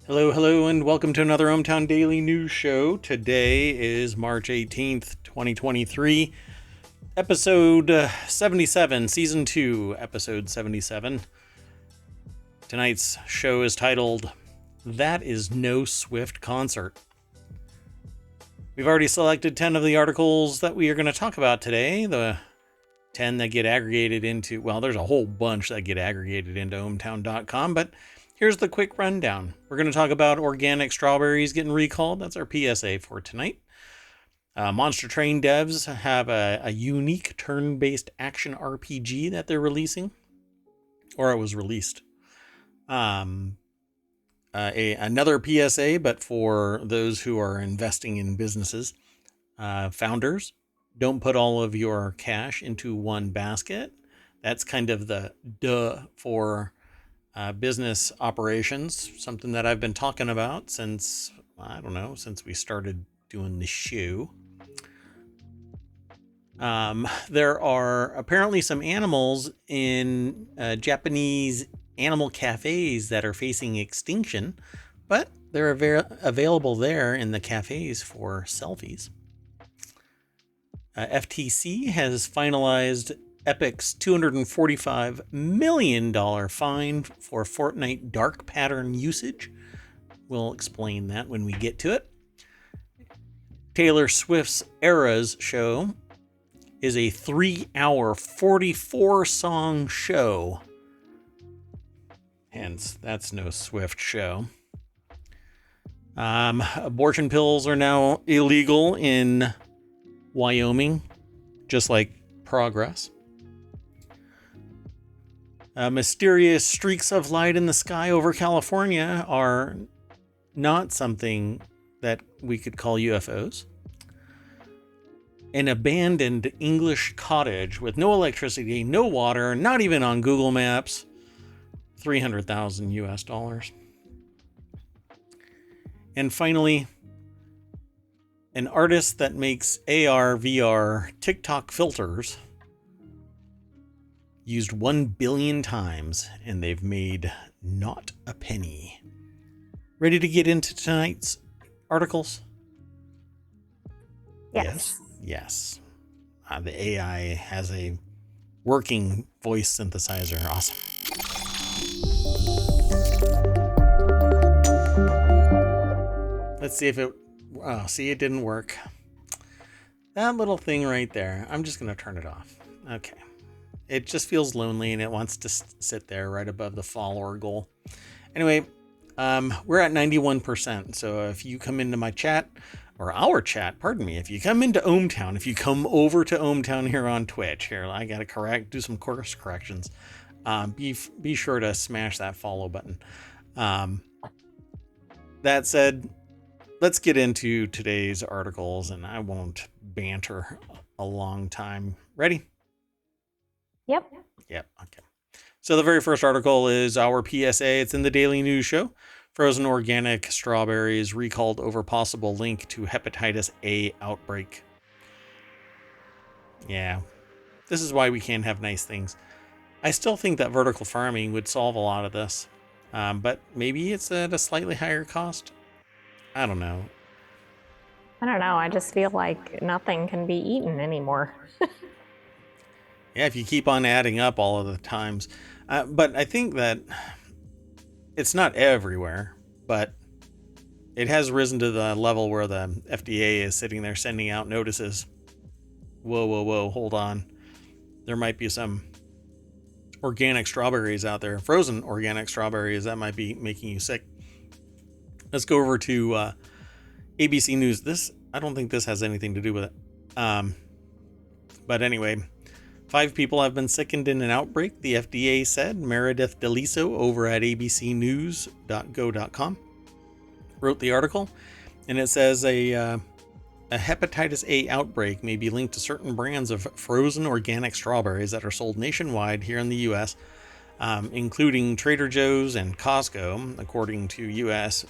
Hello, hello, and welcome to another ohmTown Daily News Show. Today is March 18th, 2023, episode 77, season 2, episode 77. Tonight's show is titled, That Is No Swift Concert. We've already selected 10 of the articles that we are going to talk about today. The 10 that get aggregated into, well, there's a whole bunch that get aggregated into ohmTown.com, but here's the quick rundown. We're going to talk about organic strawberries getting recalled. That's our PSA for tonight. Monster Train devs have a unique turn-based action RPG that they're releasing, or it was released. Another PSA, but for those who are investing in businesses, founders, don't put all of your cash into one basket. That's kind of the duh for business operations, something that I've been talking about since we started doing the show. There are apparently some animals in Japanese animal cafes that are facing extinction, but they're available there in the cafes for selfies. FTC has finalized Epic's $245 million fine for Fortnite dark pattern usage. We'll explain that when we get to it. Taylor Swift's Eras show is a 3-hour, 44-song show. Hence, that's no Swift show. Abortion pills are now illegal in Wyoming, just like progress. Mysterious streaks of light in the sky over California are not something that we could call UFOs. An abandoned English cottage with no electricity, no water, not even on Google Maps, $300,000 US. And finally, an artist that makes AR, VR, TikTok filters used 1 billion times, and they've made not a penny. Ready to get into tonight's articles? Yes. Yes. The AI has a working voice synthesizer. Awesome. Let's see if it... Oh, see, it didn't work. That little thing right there. I'm just going to turn it off. Okay. It just feels lonely and it wants to sit there right above the follower goal. Anyway, we're at 91%. So if you come into my chat, or our chat, pardon me, if you come into ohmTown, if you come over to ohmTown here on Twitch, here, I got to do some course corrections. Be sure to smash that follow button. That said, let's get into today's articles, and I won't banter a long time. Ready? Yep. Okay. So the very first article is our PSA. It's in the Daily News Show. Frozen organic strawberries recalled over possible link to hepatitis A outbreak. Yeah. This is why we can't have nice things. I still think that vertical farming would solve a lot of this. But maybe it's at a slightly higher cost. I don't know. I don't know. I just feel like nothing can be eaten anymore. Yeah, if you keep on adding up all of the times. But I think that it's not everywhere, but it has risen to the level where the FDA is sitting there sending out notices. Whoa, hold on. There might be some organic strawberries out there, frozen organic strawberries that might be making you sick. Let's go over to ABC News. I don't think this has anything to do with it. But anyway, 5 people have been sickened in an outbreak, the FDA said. Meredith Deliso over at abcnews.go.com wrote the article, and it says a hepatitis A outbreak may be linked to certain brands of frozen organic strawberries that are sold nationwide here in the U.S., including Trader Joe's and Costco, according to U.S.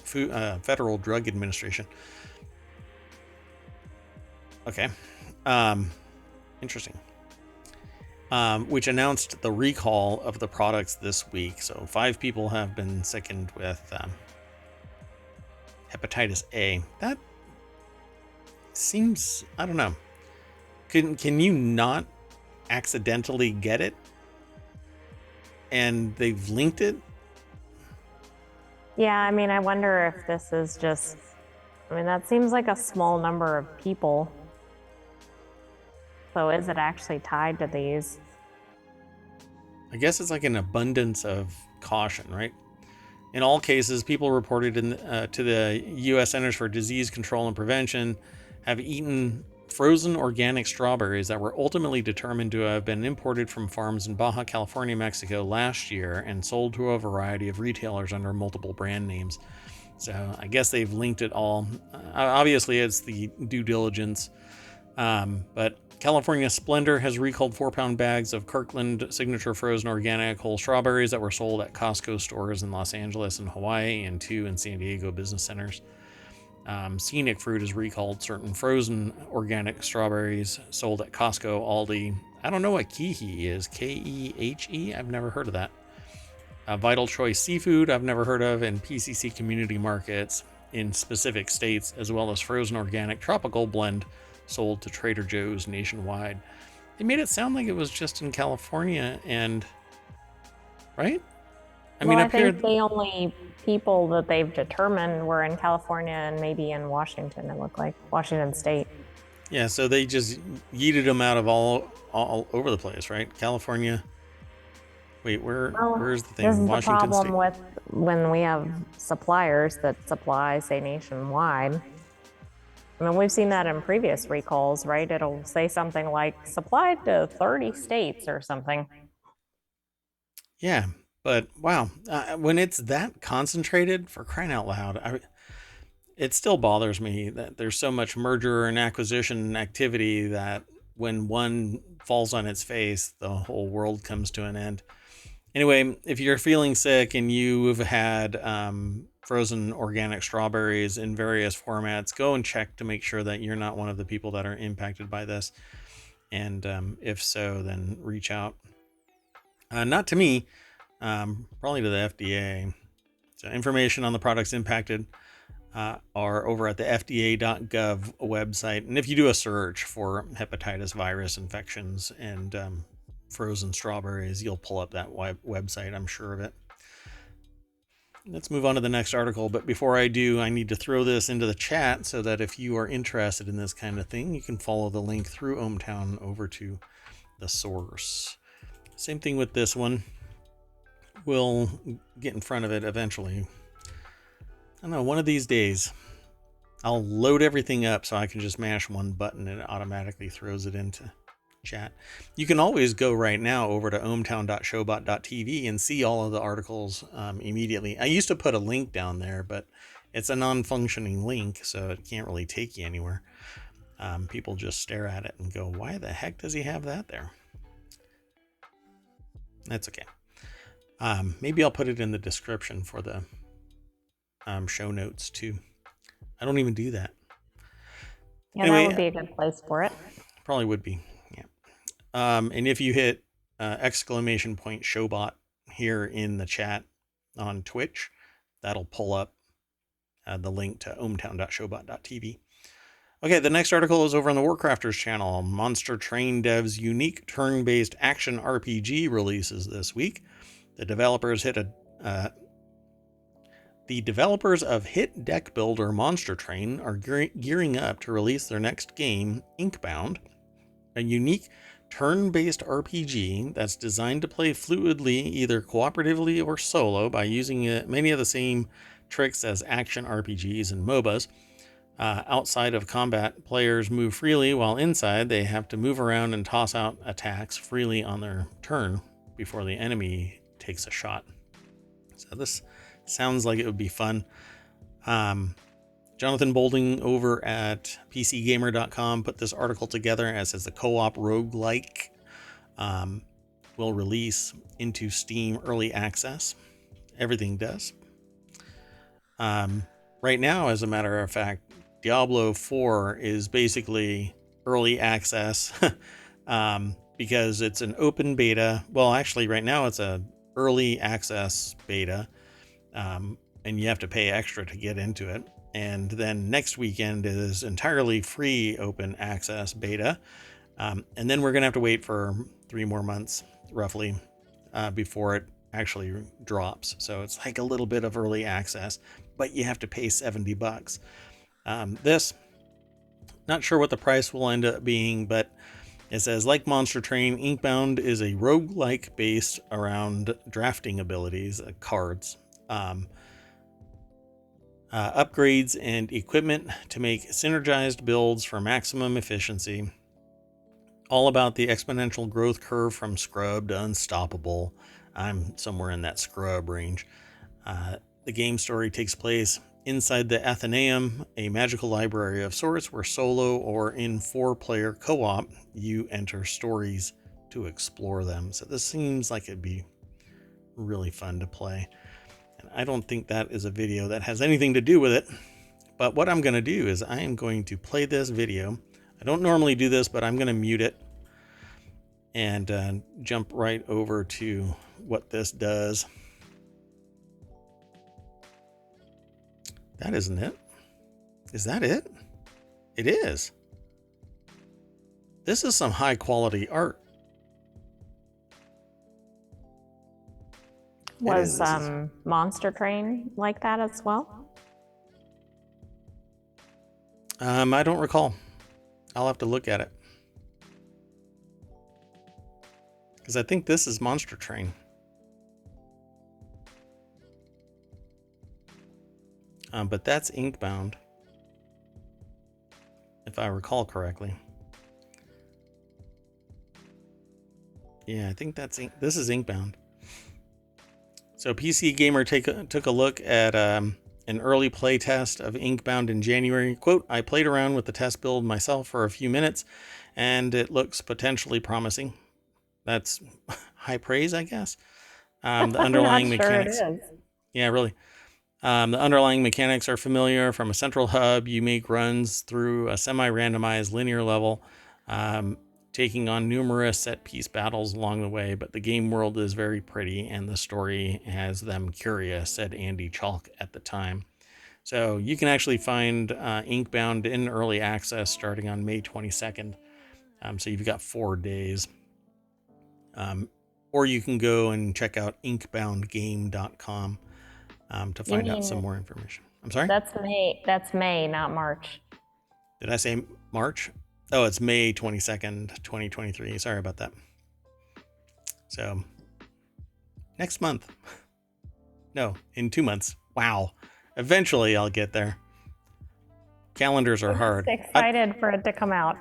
Federal Drug Administration. Okay. Interesting. Which announced the recall of the products this week. So 5 people have been sickened with hepatitis A. That seems, I don't know. Can you not accidentally get it? And they've linked it? Yeah, I mean, I wonder if this is just, I mean, that seems like a small number of people. So is it actually tied to these? I guess it's like an abundance of caution, right? In all cases, people reported to the U.S. Centers for Disease Control and Prevention have eaten frozen organic strawberries that were ultimately determined to have been imported from farms in Baja California, Mexico last year and sold to a variety of retailers under multiple brand names. So I guess they've linked it all. Obviously, it's the due diligence. But California Splendor has recalled 4-pound bags of Kirkland Signature Frozen Organic Whole Strawberries that were sold at Costco stores in Los Angeles and Hawaii and 2 in San Diego business centers. Scenic Fruit has recalled certain frozen organic strawberries sold at Costco, Aldi. I don't know what Kehe is. Kehe? I've never heard of that. Vital Choice Seafood, I've never heard of, and PCC community markets in specific states, as well as frozen organic tropical blend sold to Trader Joe's nationwide. They made it sound like it was just in California, and right? Well, I think the only people that they've determined were in California and maybe in Washington, it looked like. Washington State. Yeah, so they just yeeted them out of all over the place, right? California. Wait, where's the thing? This is Washington the problem State. with when we have suppliers that supply, say, nationwide. I mean, we've seen that in previous recalls, right? It'll say something like supplied to 30 states or something. Yeah, but wow, when it's that concentrated, for crying out loud, it still bothers me that there's so much merger and acquisition activity that when one falls on its face, the whole world comes to an end. Anyway, if you're feeling sick and you've had frozen organic strawberries in various formats, go and check to make sure that you're not one of the people that are impacted by this. And if so, then reach out. Not to me, probably to the FDA. So information on the products impacted are over at the FDA.gov website. And if you do a search for hepatitis virus infections and frozen strawberries, you'll pull up that website, I'm sure of it. Let's move on to the next article, but before I do, I need to throw this into the chat so that if you are interested in this kind of thing, you can follow the link through ohmTown over to the source. Same thing with this one. We'll get in front of it eventually. I don't know, one of these days, I'll load everything up so I can just mash one button and it automatically throws it into chat. You can always go right now over to ohmTown.showbot.tv and see all of the articles immediately. I used to put a link down there, but it's a non-functioning link, so it can't really take you anywhere. People just stare at it and go, why the heck does he have that there? That's okay. Maybe I'll put it in the description for the show notes too. I don't even do that. Yeah, anyway, that would be a good place for it. Probably would be. Yeah. And if you hit exclamation point showbot here in the chat on Twitch, that'll pull up the link to ohmTown.showbot.tv. Okay, the next article is over on the Warcrafters channel. Monster Train Dev's unique turn-based action RPG releases this week. The developers of hit deck builder Monster Train are gearing up to release their next game, Inkbound, a unique turn-based RPG that's designed to play fluidly, either cooperatively or solo, by using many of the same tricks as action RPGs and MOBAs. Outside of combat, players move freely, while inside they have to move around and toss out attacks freely on their turn before the enemy takes a shot. So this sounds like it would be fun. Jonathan Bolding over at PCGamer.com put this article together as the co-op roguelike will release into Steam Early Access. Everything does. Right now, as a matter of fact, Diablo 4 is basically early access because it's an open beta. Well, actually, right now it's a early access beta, and you have to pay extra to get into it. And then next weekend is entirely free open access beta. And then we're going to have to wait for 3 more months, roughly, before it actually drops. So it's like a little bit of early access, but you have to pay $70. This, not sure what the price will end up being, but it says, like Monster Train, Inkbound is a roguelike based around drafting abilities, cards, upgrades, and equipment to make synergized builds for maximum efficiency. All about the exponential growth curve from scrub to unstoppable. I'm somewhere in that scrub range. The game story takes place inside the Athenaeum, a magical library of sorts where solo or in 4-player co-op, you enter stories to explore them. So this seems like it'd be really fun to play. And I don't think that is a video that has anything to do with it. But what I'm going to do is I am going to play this video. I don't normally do this, but I'm going to mute it and jump right over to what this does. That isn't it. Is that it? It is. This is some high quality art. Was Monster Train like that as well? I don't recall. I'll have to look at it. Because I think this is Monster Train. But that's Inkbound, if I recall correctly. Yeah, I think this is Inkbound. So PC Gamer took a look at an early play test of Inkbound in January. Quote, I played around with the test build myself for a few minutes, and it looks potentially promising. That's high praise, I guess. The underlying mechanics. Sure it is. Yeah, really. The underlying mechanics are familiar. From a central hub, you make runs through a semi-randomized linear level, taking on numerous set-piece battles along the way, but the game world is very pretty, and the story has them curious, said Andy Chalk at the time. So you can actually find Inkbound in early access starting on May 22nd. So you've got 4 days. Or you can go and check out inkboundgame.com. To find out some more information. I'm sorry? That's May, not March. Did I say March? Oh, it's May 22nd, 2023. Sorry about that. So, next month. No, in 2 months. Wow. Eventually I'll get there. Calendars are hard. I'm excited for it to come out.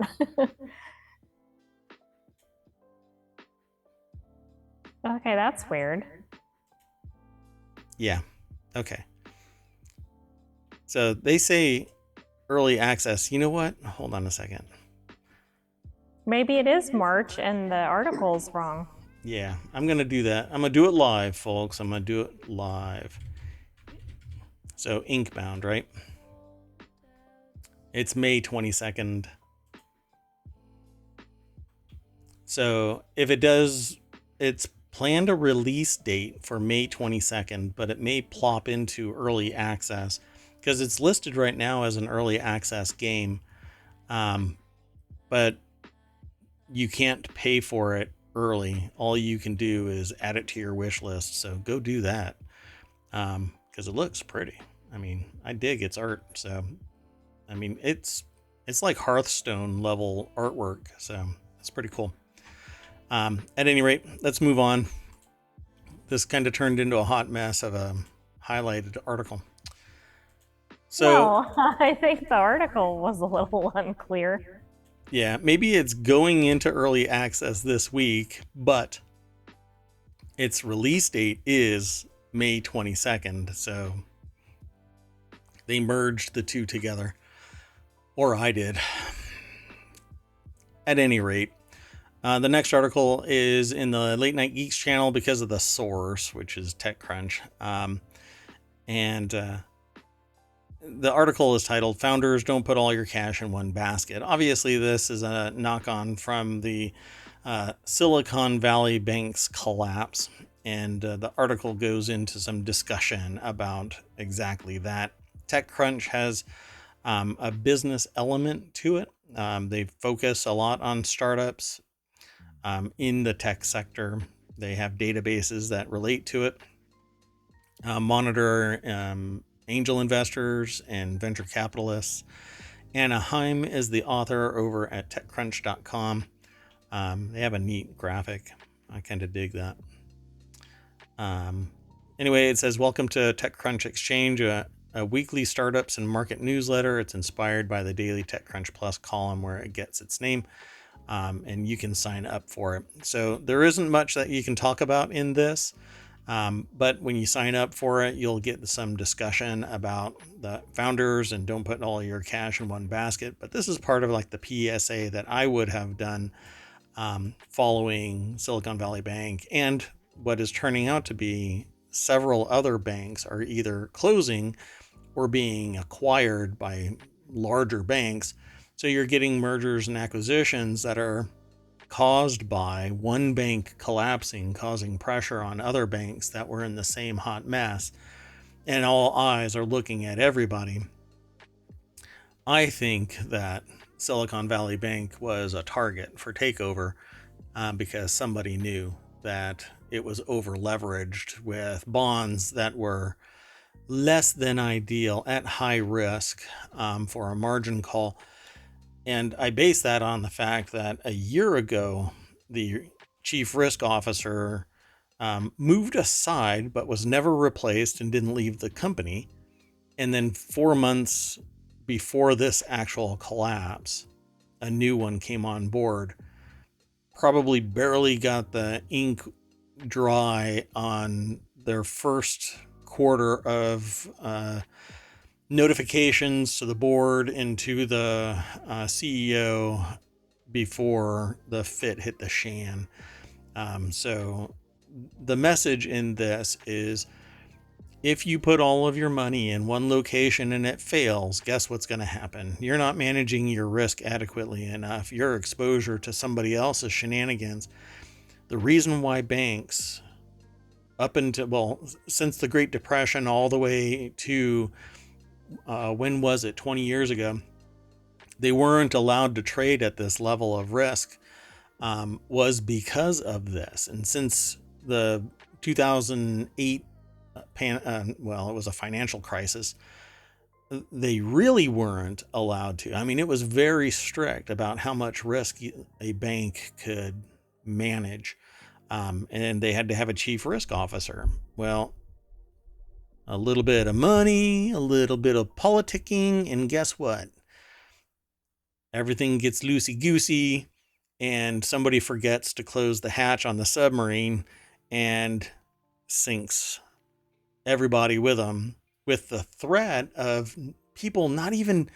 Okay, that's weird. Yeah. Okay. So they say early access. You know what? Hold on a second. Maybe it is March and the article's wrong. Yeah, I'm going to do that. I'm going to do it live, folks. I'm going to do it live. So Inkbound, right? It's May 22nd. So if it does, it's planned a release date for May 22nd, but it may plop into early access because it's listed right now as an early access game. But you can't pay for it early. All you can do is add it to your wish list. So go do that. Because it looks pretty. I mean, I dig its art. So, I mean, it's like Hearthstone level artwork. So it's pretty cool. At any rate, let's move on. This kind of turned into a hot mess of a highlighted article. So, well, I think the article was a little unclear. Yeah, maybe it's going into early access this week, but its release date is May 22nd. So they merged the two together. Or I did. At any rate, the next article is in the Late Night Geeks channel because of the source, which is TechCrunch. The article is titled, Founders Don't Put All Your Cash in One Basket. Obviously, this is a knock-on from the Silicon Valley Bank's collapse. And the article goes into some discussion about exactly that. TechCrunch has a business element to it. They focus a lot on startups in the tech sector. They have databases that relate to it, monitor angel investors and venture capitalists. Anna Heim is the author over at techcrunch.com. They have a neat graphic. I kind of dig that. Anyway, it says, welcome to TechCrunch Exchange, a weekly startups and market newsletter. It's inspired by the daily TechCrunch Plus column where it gets its name. And you can sign up for it. So there isn't much that you can talk about in this. But when you sign up for it, you'll get some discussion about the founders and don't put all your cash in one basket. But this is part of like the PSA that I would have done following Silicon Valley Bank, and what is turning out to be several other banks are either closing or being acquired by larger banks. So you're getting mergers and acquisitions that are caused by one bank collapsing, causing pressure on other banks that were in the same hot mess, and all eyes are looking at everybody. I think that Silicon Valley Bank was a target for takeover because somebody knew that it was over leveraged with bonds that were less than ideal at high risk for a margin call. And I base that on the fact that a year ago, the chief risk officer moved aside, but was never replaced and didn't leave the company. And then 4 months before this actual collapse, a new one came on board. Probably barely got the ink dry on their first quarter of notifications to the board and to the CEO before the fit hit the shan. So the message in this is, if you put all of your money in one location and it fails, guess what's going to happen? You're not managing your risk adequately enough. Your exposure to somebody else's shenanigans. The reason why banks, since the Great Depression all the way to when was it, 20 years ago, they weren't allowed to trade at this level of risk, was because of this. And since the 2008 it was a financial crisis, they really weren't allowed to. I mean, it was very strict about how much risk a bank could manage, and they had to have a chief risk officer. Well, a little bit of money, a little bit of politicking, and guess what? Everything gets loosey-goosey, and somebody forgets to close the hatch on the submarine and sinks everybody with them, with the threat of people not even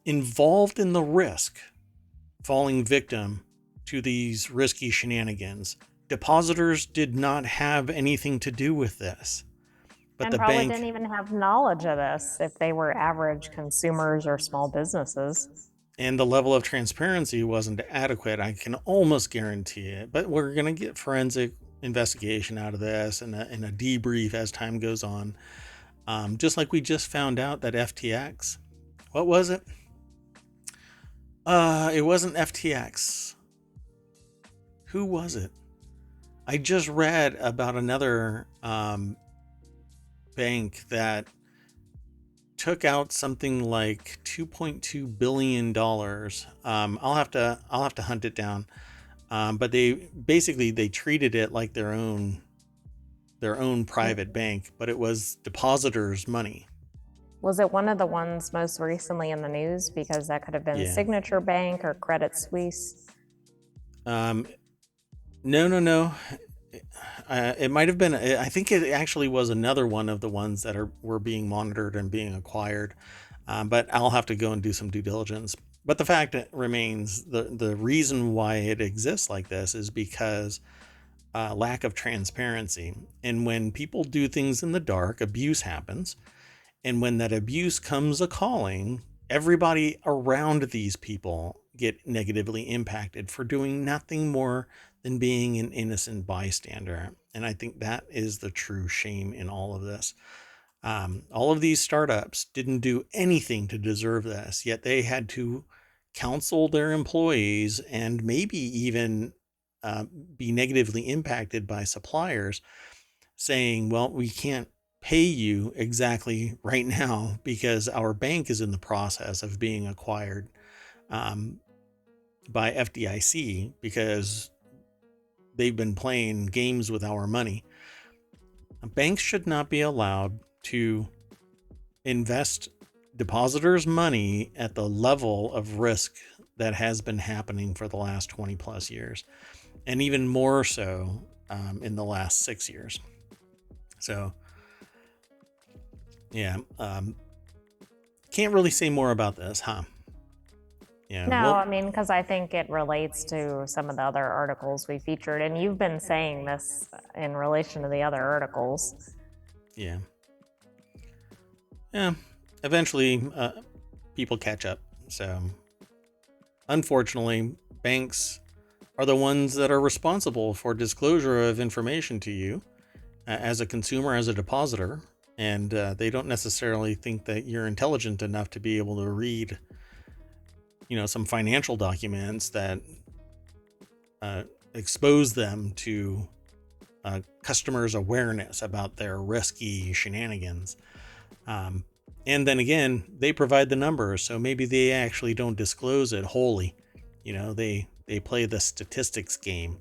involved in the risk falling victim to these risky shenanigans. Depositors did not have anything to do with this. But and the probably bank didn't even have knowledge of this if they were average consumers or small businesses. and the level of transparency wasn't adequate. I can almost guarantee it. But we're going to get forensic investigation out of this and a debrief as time goes on. Just like we just found out that FTX, what was it? It wasn't FTX. Who was it? I just read about another bank that took out something like $2.2 billion. I'll have to hunt it down. But they treated it like their own private bank, but it was depositors' money. Was it one of the ones most recently in the news? Because that could have been Signature Bank or Credit Suisse. No. It might have been. I think it actually was another one of the ones that were being monitored and being acquired. But I'll have to go and do some due diligence. But the fact remains, the reason why it exists like this is because lack of transparency. And when people do things in the dark, abuse happens. And when that abuse comes a calling, everybody around these people get negatively impacted for doing nothing more than being an innocent bystander. And I think that is the true shame in all of this. All of these startups didn't do anything to deserve this, yet they had to counsel their employees and maybe even be negatively impacted by suppliers saying, well, we can't pay you exactly right now because our bank is in the process of being acquired by FDIC because they've been playing games with our money. Banks should not be allowed to invest depositors' money at the level of risk that has been happening for the last 20 plus years, and even more so in the last 6 years. So, yeah, can't really say more about this, huh? Yeah. No, Well, I mean, because I think it relates to some of the other articles we featured, and you've been saying this in relation to the other articles. yeah. Yeah. Eventually, people catch up. So, unfortunately, banks are the ones that are responsible for disclosure of information to you as a consumer, as a depositor, and they don't necessarily think that you're intelligent enough to be able to read, some financial documents that expose them to customers' awareness about their risky shenanigans. And then again, they provide the numbers, so maybe they actually don't disclose it wholly. They play the statistics game.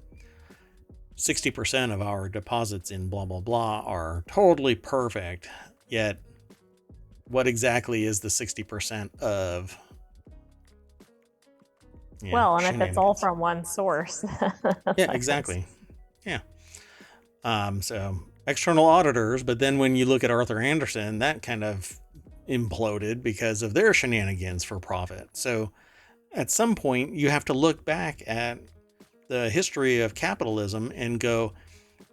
60% of our deposits in blah, blah, blah are totally perfect. Yet, what exactly is the 60% of? Well, and if it's all from one source. Yeah, exactly. Yeah. So external auditors, but then when you look at Arthur Andersen, that kind of imploded because of their shenanigans for profit. So at some point, you have to look back at the history of capitalism and go,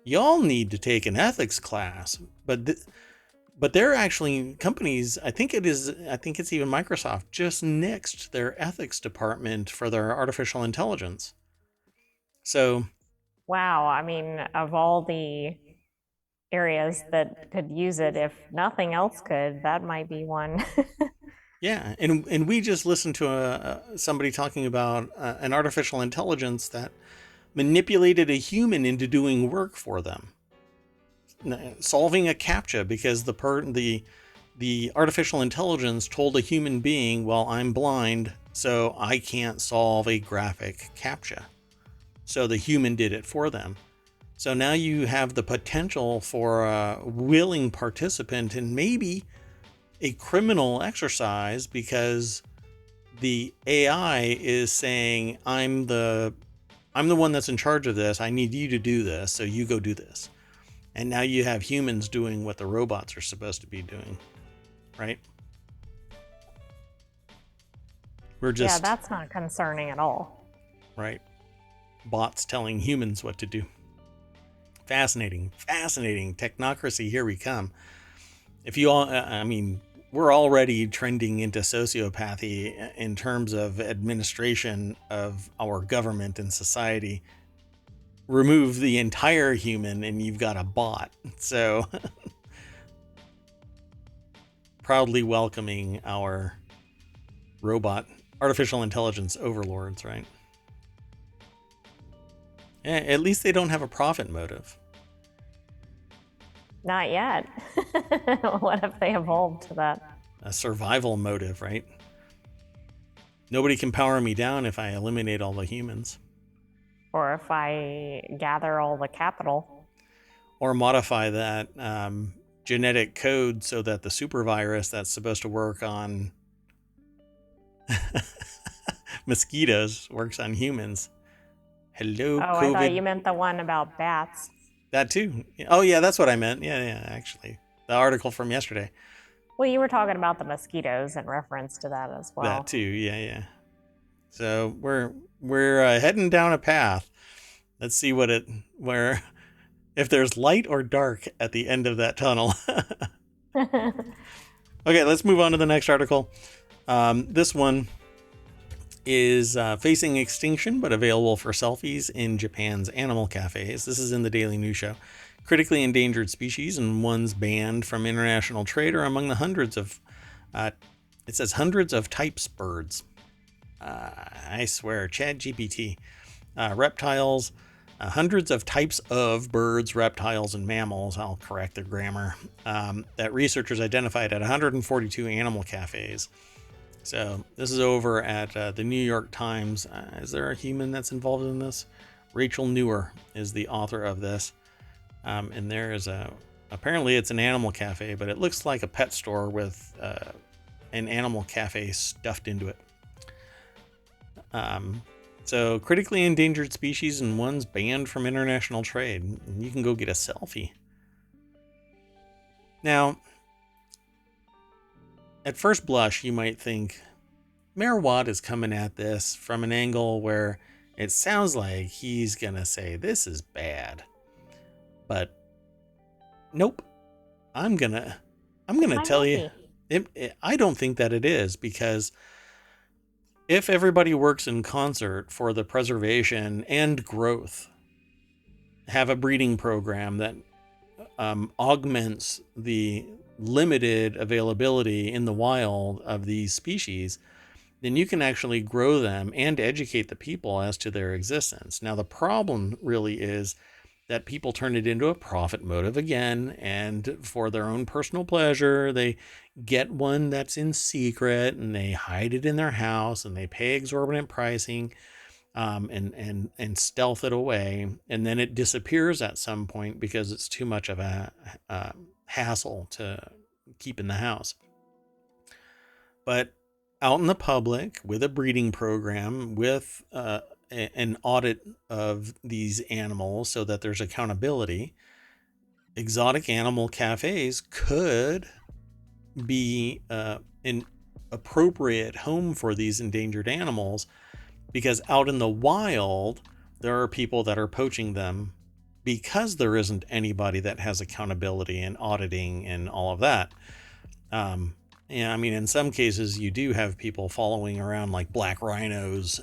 y'all need to take an ethics class. But they're actually companies. I think it's even Microsoft just nixed their ethics department for their artificial intelligence. So, wow, I mean, of all the areas that could use it, if nothing else could, that might be one. yeah, and we just listened to somebody talking about an artificial intelligence that manipulated a human into doing work for them, solving a CAPTCHA because the artificial intelligence told a human being, well, I'm blind, so I can't solve a graphic CAPTCHA. So the human did it for them. So now you have the potential for a willing participant in maybe a criminal exercise because the AI is saying, I'm the one that's in charge of this. I need you to do this, so you go do this. And now you have humans doing what the robots are supposed to be doing, right? Yeah, that's not concerning at all. Right. Bots telling humans what to do. Fascinating technocracy. Here we come. If you all, we're already trending into sociopathy in terms of administration of our government and society. Remove the entire human and you've got a bot. So proudly welcoming our robot artificial intelligence overlords, right? At least they don't have a profit motive. Not yet. What if they evolved to that? A survival motive, right? Nobody can power me down if I eliminate all the humans. Or if I gather all the capital. Or modify that genetic code so that the super virus that's supposed to work on mosquitoes works on humans. Hello, COVID. I thought you meant the one about bats. That too. Oh, yeah, that's what I meant. Yeah, actually. The article from yesterday. Well, you were talking about the mosquitoes in reference to that as well. That too, yeah. So we're heading down a path. Let's see if there's light or dark at the end of that tunnel. Okay, let's move on to the next article. This one is facing extinction but available for selfies in Japan's animal cafes. This is in the Daily News Show. Critically endangered species and ones banned from international trade are among the hundreds of, it says hundreds of types birds. I swear, ChatGPT. Reptiles, hundreds of types of birds, reptiles, and mammals. I'll correct the grammar. That researchers identified at 142 animal cafes. So this is over at the New York Times. Is there a human that's involved in this? Rachel Newer is the author of this. And there is apparently it's an animal cafe, but it looks like a pet store with an animal cafe stuffed into it. So critically endangered species and ones banned from international trade. You can go get a selfie. Now, at first blush, you might think Mayor Watt is coming at this from an angle where it sounds like he's going to say, this is bad. But nope. I'm going to tell you, I don't think that it is, because if everybody works in concert for the preservation and growth, have a breeding program that augments the limited availability in the wild of these species, then you can actually grow them and educate the people as to their existence. Now, the problem really is that people turn it into a profit motive again, and for their own personal pleasure, they get one that's in secret and they hide it in their house and they pay exorbitant pricing and stealth it away, and then it disappears at some point because it's too much of a hassle to keep in the house. But out in the public, with a breeding program, with an audit of these animals so that there's accountability, exotic animal cafes could be an appropriate home for these endangered animals, because out in the wild, there are people that are poaching them because there isn't anybody that has accountability and auditing and all of that. Yeah, I mean, in some cases, you do have people following around like black rhinos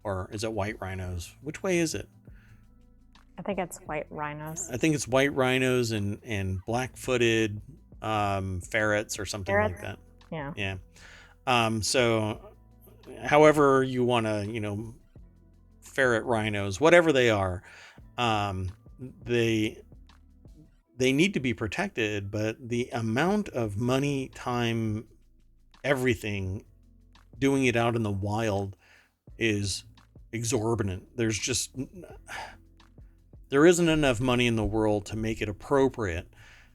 or is it white rhinos? Which way is it? I think it's white rhinos. I think it's white rhinos and black-footed ferrets or something like that. Yeah. Yeah. So however you want to, ferret rhinos, whatever they are, they need to be protected, but the amount of money, time, everything, doing it out in the wild is exorbitant. There isn't enough money in the world to make it appropriate,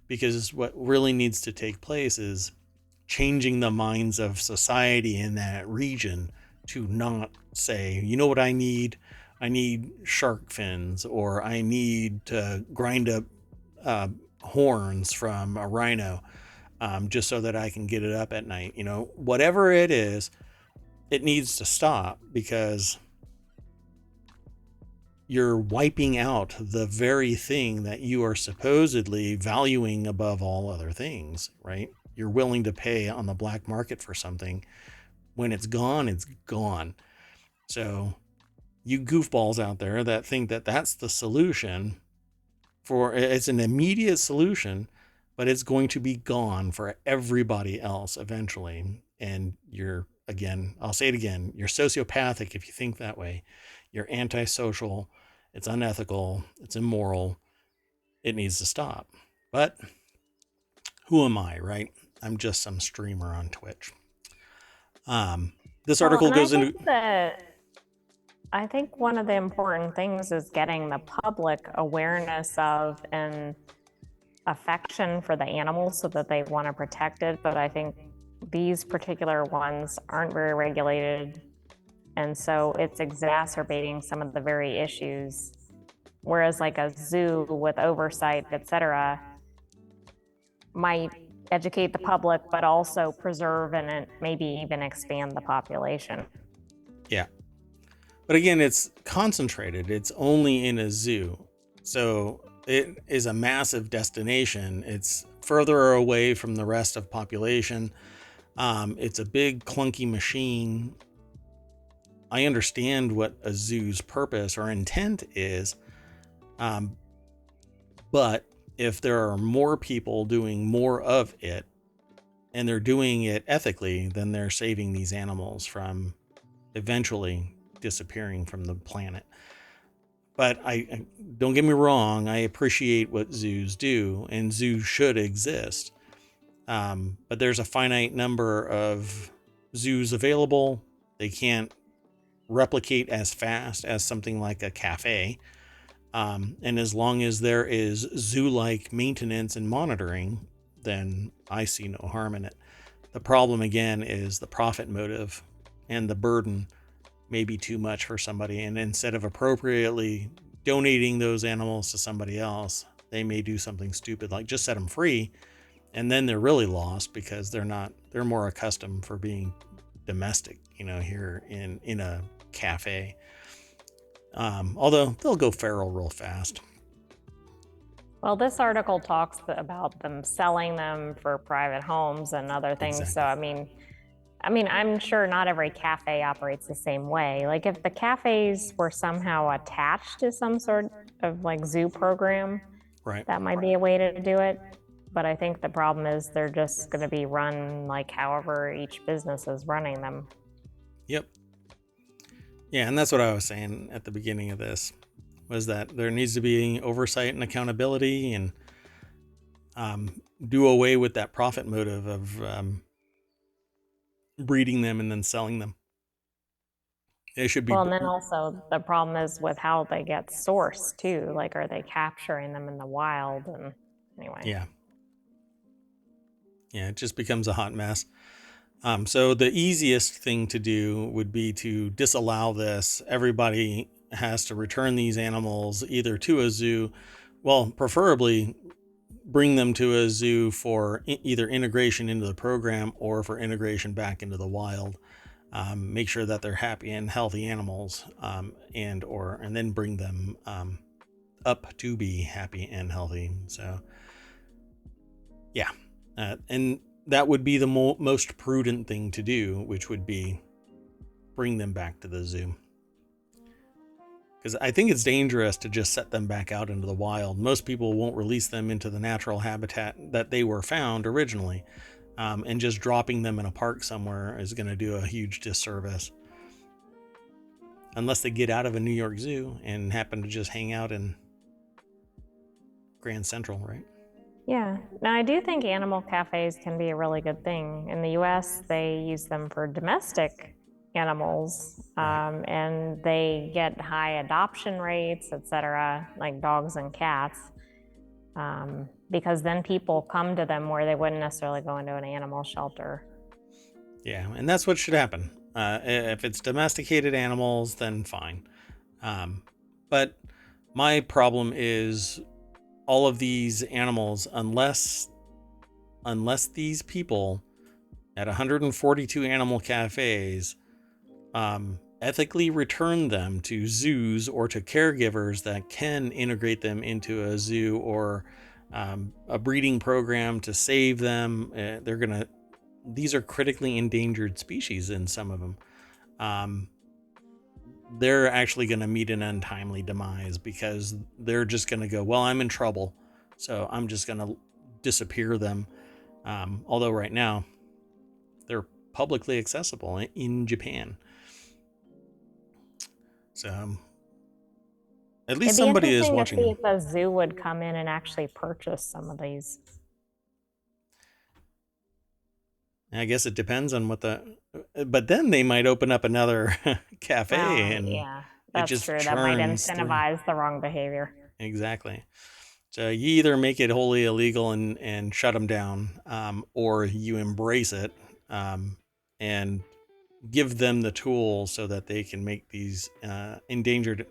because what really needs to take place is changing the minds of society in that region to not say, you know what I need? I need shark fins, or I need to grind up horns from a rhino just so that I can get it up at night. Whatever it is, it needs to stop, because you're wiping out the very thing that you are supposedly valuing above all other things, right? You're willing to pay on the black market for something. When it's gone, it's gone. So you goofballs out there that think that that's the solution, it's an immediate solution, but it's going to be gone for everybody else eventually. And I'll say it again, you're sociopathic if you think that way. You're antisocial. It's unethical. It's immoral. It needs to stop. But who am I, right? I'm just some streamer on Twitch. This article goes into... I think one of the important things is getting the public awareness of and affection for the animals so that they want to protect it. But I think these particular ones aren't very regulated. And so it's exacerbating some of the very issues. Whereas like a zoo with oversight, etc., might educate the public, but also preserve and maybe even expand the population. Yeah. But again, it's concentrated. It's only in a zoo. So it is a massive destination. It's further away from the rest of population. It's a big clunky machine. I understand what a zoo's purpose or intent is, but if there are more people doing more of it, and they're doing it ethically, then they're saving these animals from eventually disappearing from the planet. But I don't get me wrong, I appreciate what zoos do, and zoos should exist. But there's a finite number of zoos available. They can't replicate as fast as something like a cafe. And as long as there is zoo-like maintenance and monitoring, then I see no harm in it. The problem, again, is the profit motive, and the burden may be too much for somebody. And instead of appropriately donating those animals to somebody else, they may do something stupid like just set them free, and then they're really lost because they're more accustomed for being domestic, here in a cafe. Although they'll go feral real fast. Well, this article talks about them selling them for private homes and other things. Exactly. So, I'm sure not every cafe operates the same way. Like if the cafes were somehow attached to some sort of like zoo program, Right. that might be a way to do it. But I think the problem is they're just going to be run like however each business is running them. Yep. Yeah, and that's what I was saying at the beginning of this, was that there needs to be oversight and accountability, and do away with that profit motive of breeding them and then selling them. They should be. Well, and then also the problem is with how they get sourced too. Like, are they capturing them in the wild? And anyway. Yeah. Yeah, it just becomes a hot mess. So the easiest thing to do would be to disallow this. Everybody has to return these animals either to a zoo, well, preferably bring them to a zoo for either integration into the program or for integration back into the wild. Make sure that they're happy and healthy animals, and then bring them up to be happy and healthy. So, yeah, and that would be the most prudent thing to do, which would be bring them back to the zoo. Because I think it's dangerous to just set them back out into the wild. Most people won't release them into the natural habitat that they were found originally. And just dropping them in a park somewhere is going to do a huge disservice. Unless they get out of a New York Zoo and happen to just hang out in Grand Central, right? Yeah. Now, I do think animal cafes can be a really good thing. In the US, they use them for domestic animals, and they get high adoption rates, etc., like dogs and cats, because then people come to them where they wouldn't necessarily go into an animal shelter. Yeah, and that's what should happen. If it's domesticated animals, then fine. But my problem is all of these animals, unless these people at 142 animal cafes ethically return them to zoos or to caregivers that can integrate them into a zoo or a breeding program to save them. These are critically endangered species in some of them. They're actually going to meet an untimely demise because they're just going to go, well, I'm in trouble, so I'm just going to disappear them. Although right now they're publicly accessible in Japan. So at least somebody is watching them. It'd be interesting to see if a zoo would come in and actually purchase some of these. I guess it depends on but then they might open up another cafe and yeah, that's it just true. That might incentivize through. The wrong behavior. Exactly. So you either make it wholly illegal and shut them down, or you embrace it and give them the tools so that they can make these endangered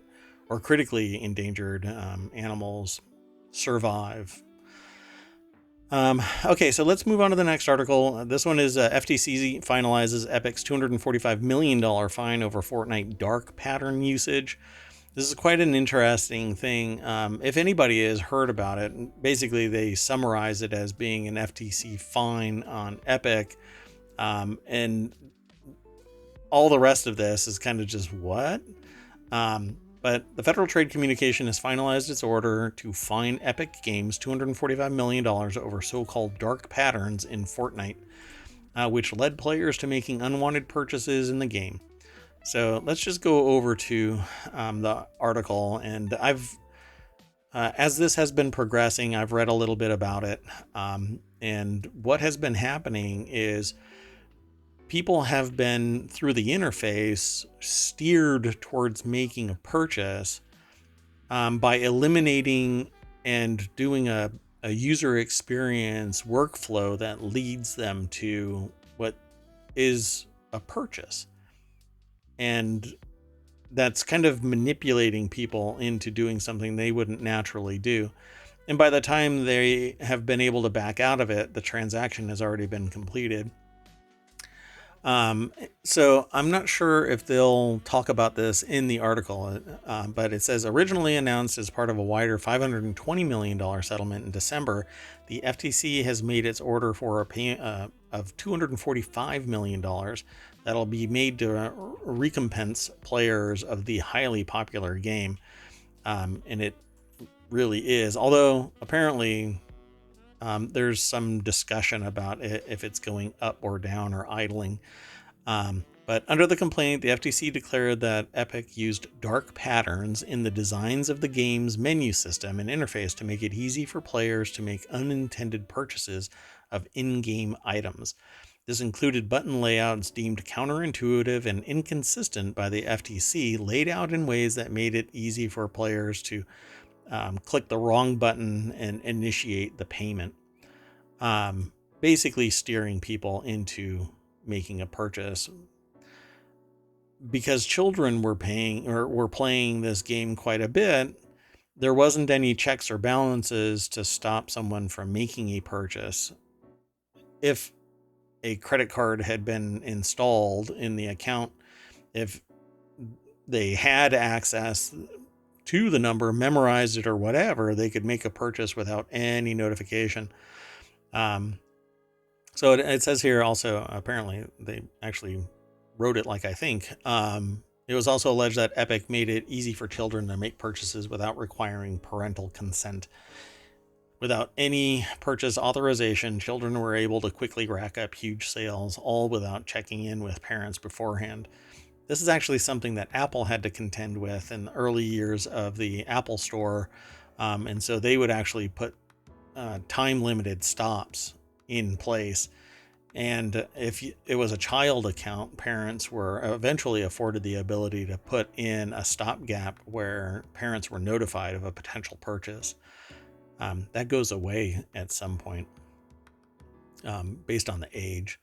or critically endangered animals survive. Okay, so let's move on to the next article. This one is FTC finalizes Epic's $245 million fine over Fortnite dark pattern usage. This is quite an interesting thing. If anybody has heard about it, basically they summarize it as being an FTC fine on Epic. And all the rest of this is kind of just what? But the Federal Trade Communication has finalized its order to fine Epic Games $245 million over so-called dark patterns in Fortnite, which led players to making unwanted purchases in the game. So let's just go over to the article, and as this has been progressing, I've read a little bit about it, and what has been happening is people have been, through the interface, steered towards making a purchase by eliminating and doing a user experience workflow that leads them to what is a purchase. And that's kind of manipulating people into doing something they wouldn't naturally do. And by the time they have been able to back out of it, the transaction has already been completed. So I'm not sure if they'll talk about this in the article, but it says originally announced as part of a wider $520 million settlement in December, the FTC has made its order for a pay of $245 million that'll be made to recompense players of the highly popular game. And it really is, although apparently there's some discussion about if it's going up or down or idling. But under the complaint, the FTC declared that Epic used dark patterns in the designs of the game's menu system and interface to make it easy for players to make unintended purchases of in-game items. This included button layouts deemed counterintuitive and inconsistent by the FTC, laid out in ways that made it easy for players to click the wrong button and initiate the payment. Basically steering people into making a purchase. Because children were playing this game quite a bit, there wasn't any checks or balances to stop someone from making a purchase. If a credit card had been installed in the account, if they had access to the number, memorized it or whatever, they could make a purchase without any notification. So it says here also, apparently they actually wrote it like I think. It was also alleged that Epic made it easy for children to make purchases without requiring parental consent. Without any purchase authorization, children were able to quickly rack up huge sales, all without checking in with parents beforehand. This is actually something that Apple had to contend with in the early years of the Apple Store. And so they would actually put time-limited stops in place. And if it was a child account, parents were eventually afforded the ability to put in a stopgap where parents were notified of a potential purchase. That goes away at some point based on the age.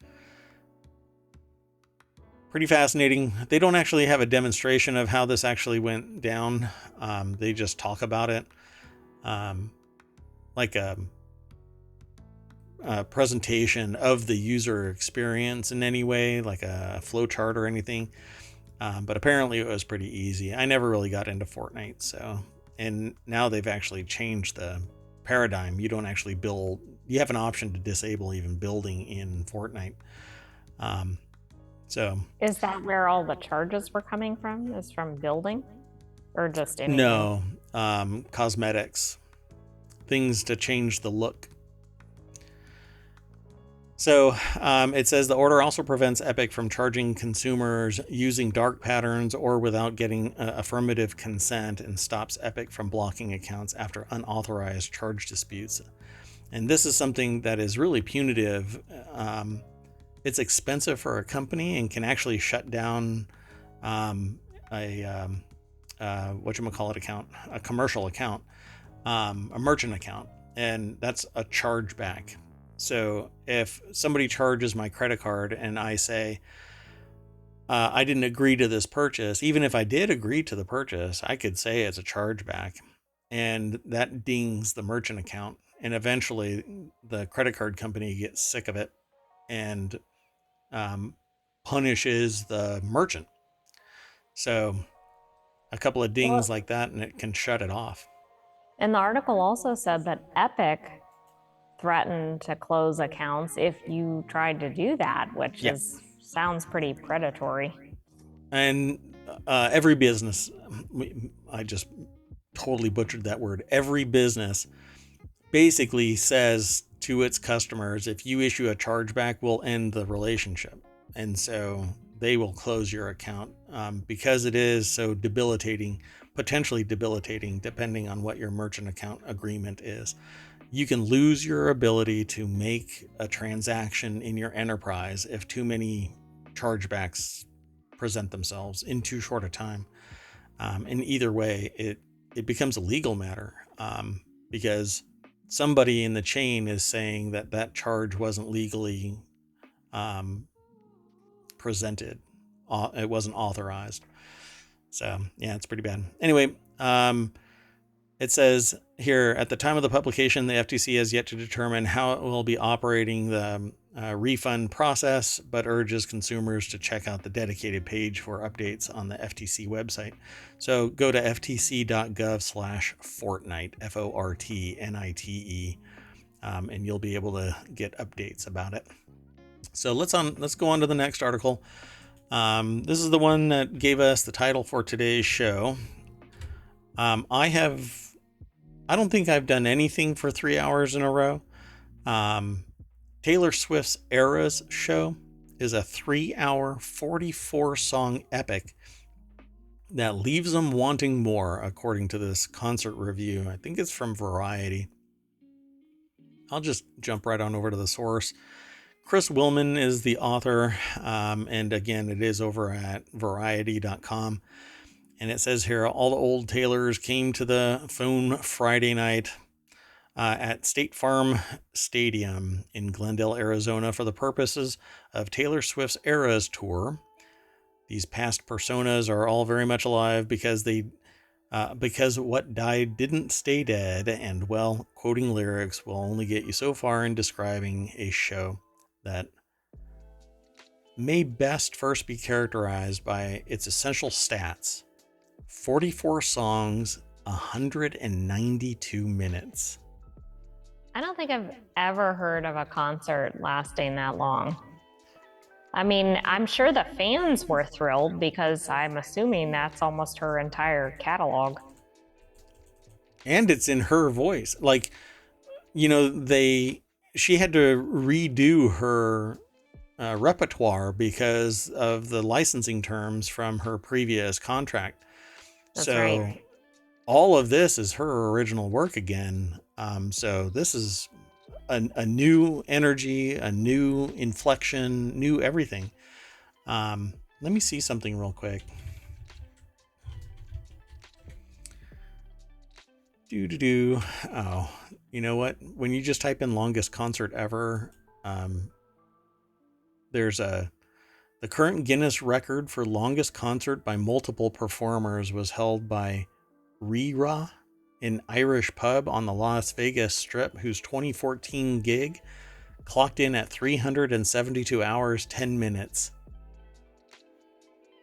Pretty fascinating. They don't actually have a demonstration of how this actually went down. They just talk about it like a presentation of the user experience in any way, like a flowchart or anything. But apparently it was pretty easy. I never really got into Fortnite, and now they've actually changed the paradigm. You don't actually build. You have an option to disable even building in Fortnite. So is that where all the charges were coming from? Is from building, or just anything? No, cosmetics, things to change the look. So it says the order also prevents Epic from charging consumers using dark patterns or without getting affirmative consent, and stops Epic from blocking accounts after unauthorized charge disputes. And this is something that is really punitive. It's expensive for a company and can actually shut down a whatchamacallit account, a commercial account, a merchant account, and that's a chargeback. So if somebody charges my credit card and I say, I didn't agree to this purchase, even if I did agree to the purchase, I could say it's a chargeback, and that dings the merchant account. And eventually the credit card company gets sick of it and punishes the merchant. So a couple of dings like that and it can shut it off. And the article also said that Epic threatened to close accounts if you tried to do that, which sounds pretty predatory. And every business, I just totally butchered that word. Every business basically says to its customers, if you issue a chargeback, we'll end the relationship. And so they will close your account because it is so debilitating, potentially debilitating, depending on what your merchant account agreement is. You can lose your ability to make a transaction in your enterprise if too many chargebacks present themselves in too short a time. And either way, it becomes a legal matter because somebody in the chain is saying that that charge wasn't legally presented. It wasn't authorized. So yeah, it's pretty bad. Anyway, it says here, at the time of the publication, the FTC has yet to determine how it will be operating the refund process, but urges consumers to check out the dedicated page for updates on the FTC website. So go to ftc.gov/Fortnite, FORTNITE, and you'll be able to get updates about it. So let's go on to the next article. This is the one that gave us the title for today's show. I don't think I've done anything for 3 hours in a row. Taylor Swift's Eras show is a 3-hour, 44-song epic that leaves them wanting more, according to this concert review. I think it's from Variety. I'll just jump right on over to the source. Chris Willman is the author, and again, it is over at variety.com. And it says here, all the old Taylors came to the phone Friday night at State Farm Stadium in Glendale, Arizona, for the purposes of Taylor Swift's Eras tour. These past personas are all very much alive because what died didn't stay dead, and, well, quoting lyrics will only get you so far in describing a show that may best first be characterized by its essential stats. 44 songs, 192 minutes. I don't think I've ever heard of a concert lasting that long. I mean, I'm sure the fans were thrilled because I'm assuming that's almost her entire catalog. And it's in her voice. Like, you know, she had to redo her repertoire because of the licensing terms from her previous contract. That's so right. All of this is her original work again. So this is a new energy, a new inflection, new everything. Let me see something real quick. Oh, you know what? When you just type in longest concert ever, there's the current Guinness record for longest concert by multiple performers was held by Rira, an Irish pub on the Las Vegas Strip, whose 2014 gig clocked in at 372 hours, 10 minutes.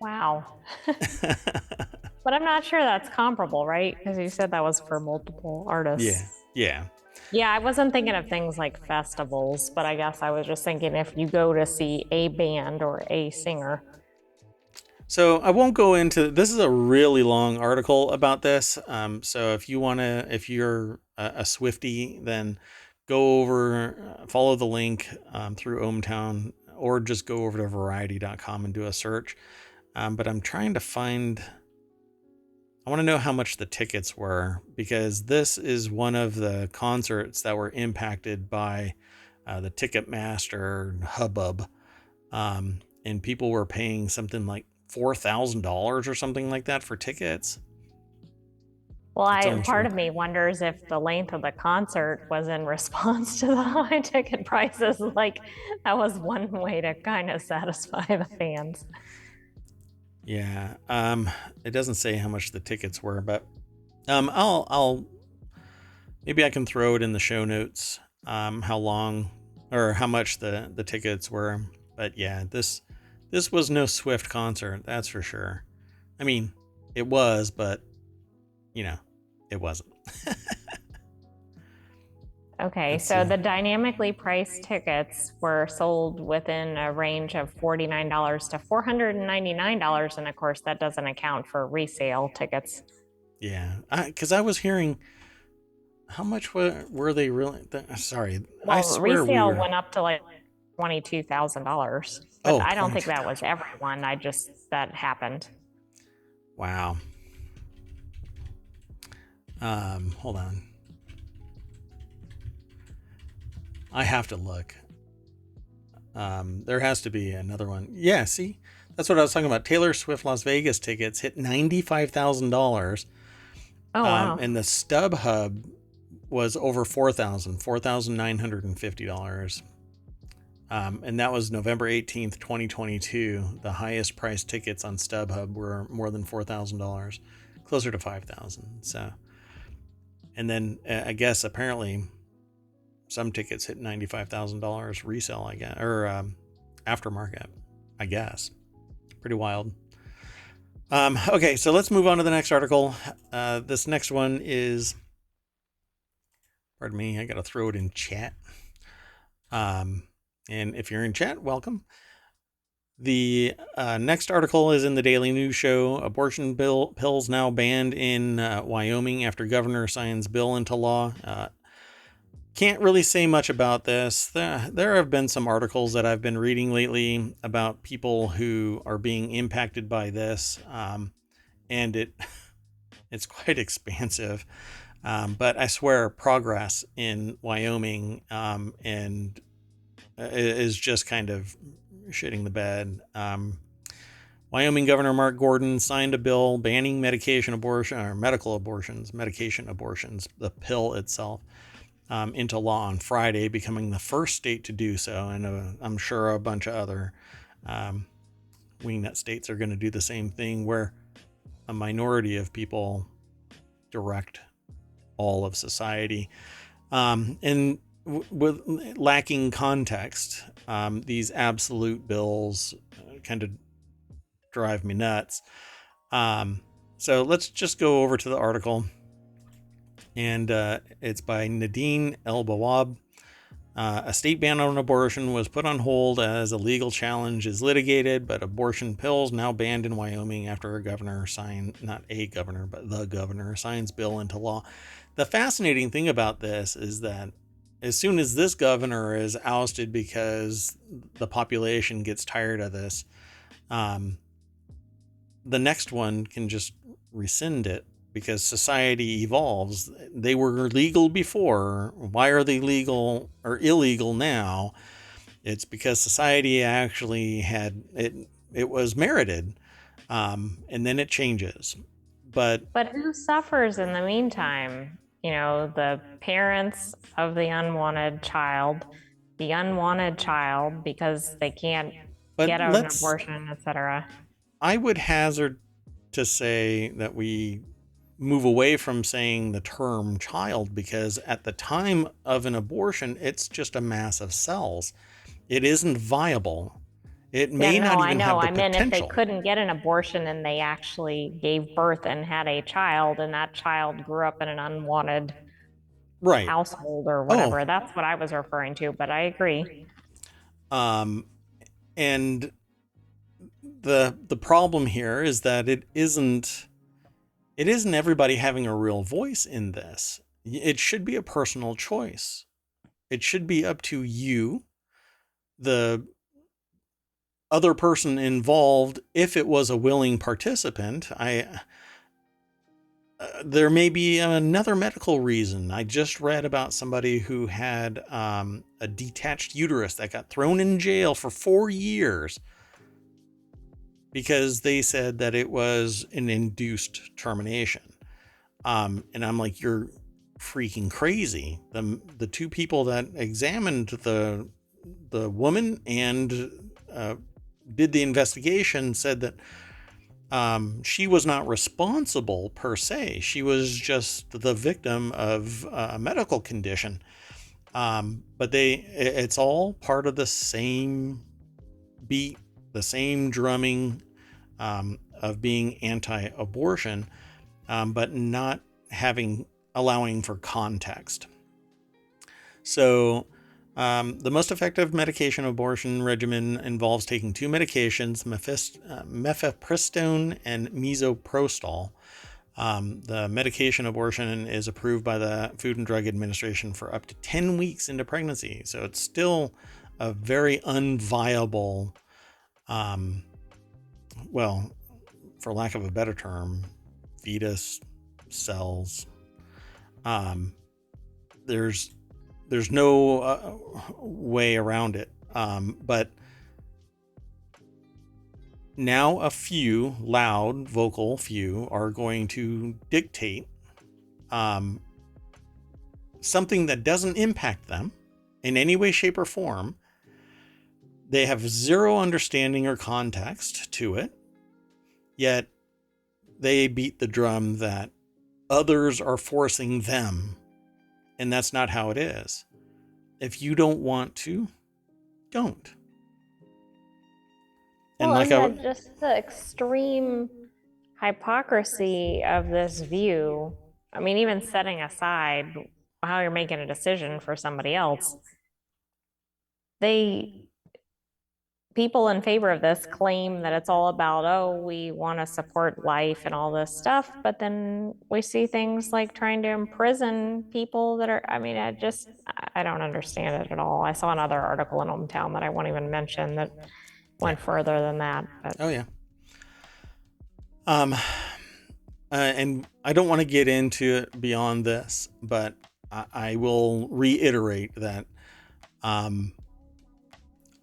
Wow. But I'm not sure that's comparable, right? Because you said that was for multiple artists. Yeah. Yeah, I wasn't thinking of things like festivals, but I guess I was just thinking if you go to see a band or a singer. So I won't go into, this is a really long article about this. So if you're a Swiftie, then go over, follow the link through ohmTown, or just go over to variety.com and do a search. But I'm trying to find, I want to know how much the tickets were, because this is one of the concerts that were impacted by the Ticketmaster hubbub. And people were paying something like $4,000 or something like that for tickets. Well, part of me wonders if the length of the concert was in response to the high ticket prices. Like, that was one way to kind of satisfy the fans. Yeah. It doesn't say how much the tickets were, but I'll maybe I can throw it in the show notes. How long or how much the tickets were. But yeah, this was no Swift concert, that's for sure. I mean, it was, but you know, it wasn't. Okay, Let's so see. the dynamically priced tickets were sold within a range of $49 to $499, and of course, that doesn't account for resale tickets. Yeah, because I was hearing how much were they really? Sorry, I Well, swear we resale were. went up to like $22,000, but Oh, I don't think that was 22,000. everyone. I just that happened. Wow. Hold on. I have to look. There has to be another one. Yeah, see, that's what I was talking about. Taylor Swift Las Vegas tickets hit $95,000, Oh, wow. and the StubHub was over $4,950. And that was November 18th, 2022. The highest priced tickets on StubHub were more than $4,000, closer to 5,000. So, and then I guess apparently some tickets hit $95,000 resale, I guess, or aftermarket, I guess. Pretty wild. Okay, so let's move on to the next article. This next one is, pardon me, I got to throw it in chat. And if you're in chat, welcome. The next article is in the Daily News Show. Abortion pills now banned in Wyoming after governor signs bill into law. Can't really say much about this. There have been some articles that I've been reading lately about people who are being impacted by this, and it's quite expansive. But I swear, progress in Wyoming and is just kind of shitting the bed. Wyoming Governor Mark Gordon signed a bill banning medication abortion or medical abortions, medication abortions, the pill itself, into law on Friday, becoming the first state to do so. And I'm sure a bunch of other wingnut states are going to do the same thing, where a minority of people direct all of society. And with lacking context, these absolute bills kind of drive me nuts. So let's just go over to the article. And it's by Nadine El Bawab. A state ban on abortion was put on hold as a legal challenge is litigated, but abortion pills now banned in Wyoming after a governor signed, not a governor, but the governor signs bill into law. The fascinating thing about this is that as soon as this governor is ousted because the population gets tired of this, the next one can just rescind it because society evolves. They were legal before. Why are they legal or illegal now? It's because society actually had it. It was merited, and then it changes. But Who suffers in the meantime? The parents of the unwanted child because they can't but get an let's. abortion, etc. I would hazard to say that we move away from saying the term child, because at the time of an abortion, it's just a mass of cells. It isn't viable. It Yeah, may not no, I even know. have the I meant if they potential. couldn't get an abortion and they actually gave birth and had a child, and that child grew up in an unwanted Right. household or Oh, whatever. That's what I was referring to, but I agree. um, and the problem here is that it isn't everybody having a real voice in this. It should be a personal choice. It should be up to you, the other person involved, if it was a willing participant. There may be another medical reason. I just read about somebody who had a detached uterus that got thrown in jail for 4 years because they said that it was an induced termination. And I'm like, you're freaking crazy. The two people that examined the woman and did the investigation said that she was not responsible per se. She was just the victim of a medical condition. But it's all part of the same beat, the same drumming of being anti-abortion, but not allowing for context. So, the most effective medication abortion regimen involves taking two medications, mifepristone and misoprostol. The medication abortion is approved by the Food and Drug Administration for up to 10 weeks into pregnancy. So it's still a very unviable, well, for lack of a better term, fetus cells. There's no way around it. But now a few loud, vocal few are going to dictate something that doesn't impact them in any way, shape, or form. They have zero understanding or context to it, yet they beat the drum that others are forcing them, and that's not how it is. If you don't want to, don't. And well, and just the extreme hypocrisy of this view. I mean, even setting aside how you're making a decision for somebody else, people in favor of this claim that it's all about, oh, we want to support life and all this stuff, but then we see things like trying to imprison people that are, I mean, I don't understand it at all. I saw another article in ohmTown that I won't even mention that went further than that. But. Oh yeah. And I don't want to get into it beyond this, but I will reiterate that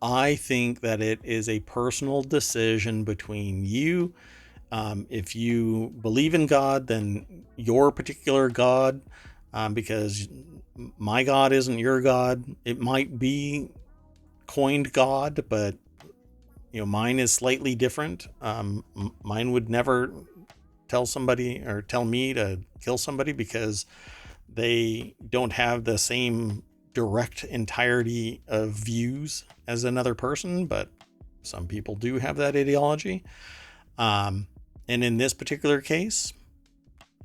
I think that it is a personal decision between you. If you believe in God, then your particular God, because my God isn't your God. It might be coined God, but mine is slightly different. Mine would never tell somebody or tell me to kill somebody because they don't have the same direct entirety of views as another person, but some people do have that ideology. And in this particular case,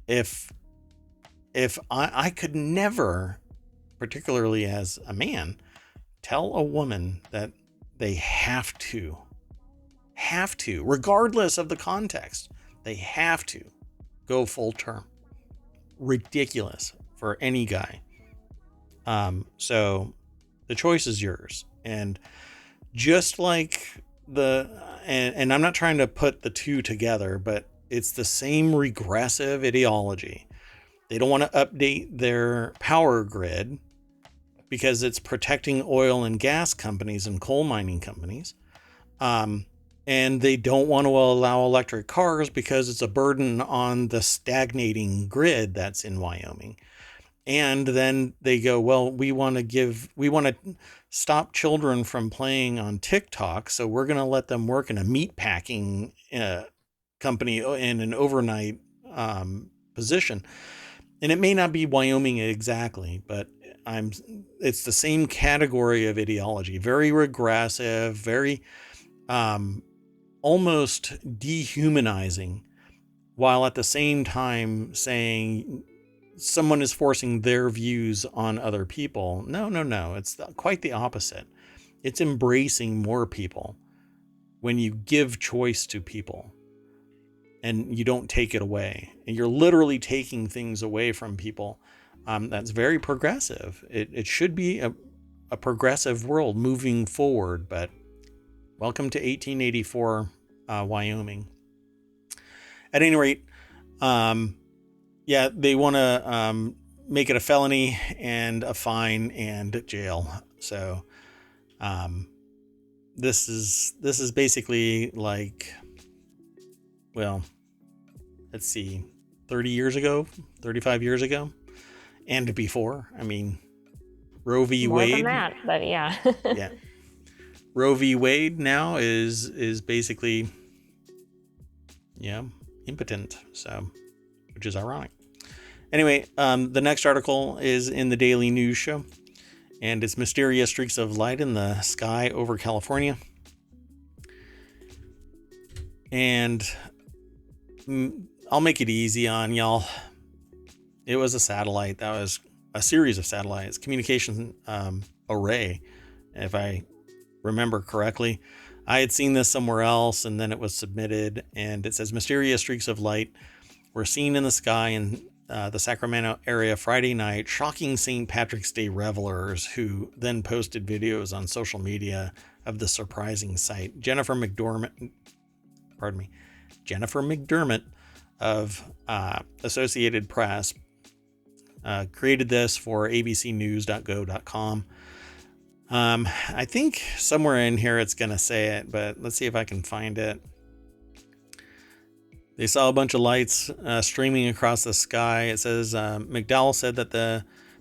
if I could never, particularly as a man, tell a woman that they have to, regardless of the context, they have to go full term. Ridiculous for any guy. So the choice is yours. And just like and I'm not trying to put the two together, but it's the same regressive ideology. They don't want to update their power grid because it's protecting oil and gas companies and coal mining companies. And they don't want to allow electric cars because it's a burden on the stagnating grid that's in Wyoming. And then they go, well, we want to stop children from playing on TikTok. So we're going to let them work in a meat packing company in an overnight position. And it may not be Wyoming exactly, but it's the same category of ideology, very regressive, very almost dehumanizing, while at the same time saying someone is forcing their views on other people. No. It's quite the opposite. It's embracing more people when you give choice to people and you don't take it away. And you're literally taking things away from people. That's very progressive. It should be a progressive world moving forward, but welcome to 1884 Wyoming. At any rate, they want to make it a felony and a fine and jail. So this is basically like, well, let's see, 30 years ago, 35 years ago, and before. I mean, Roe v. More Wade. than that, but yeah. Yeah. Roe v. Wade now is basically, impotent. So, which is ironic. Anyway, the next article is in the Daily News Show, and it's mysterious streaks of light in the sky over California. And I'll make it easy on y'all. It was a satellite that was a series of satellites, communication array, if I remember correctly. I had seen this somewhere else, and then it was submitted, and it says mysterious streaks of light were seen in the sky in the Sacramento area Friday night, shocking St. Patrick's Day revelers, who then posted videos on social media of the surprising sight. Jennifer McDermott of Associated Press created this for abcnews.go.com. I think somewhere in here it's going to say it, but let's see if I can find it. They saw a bunch of lights streaming across the sky. It says McDowell said that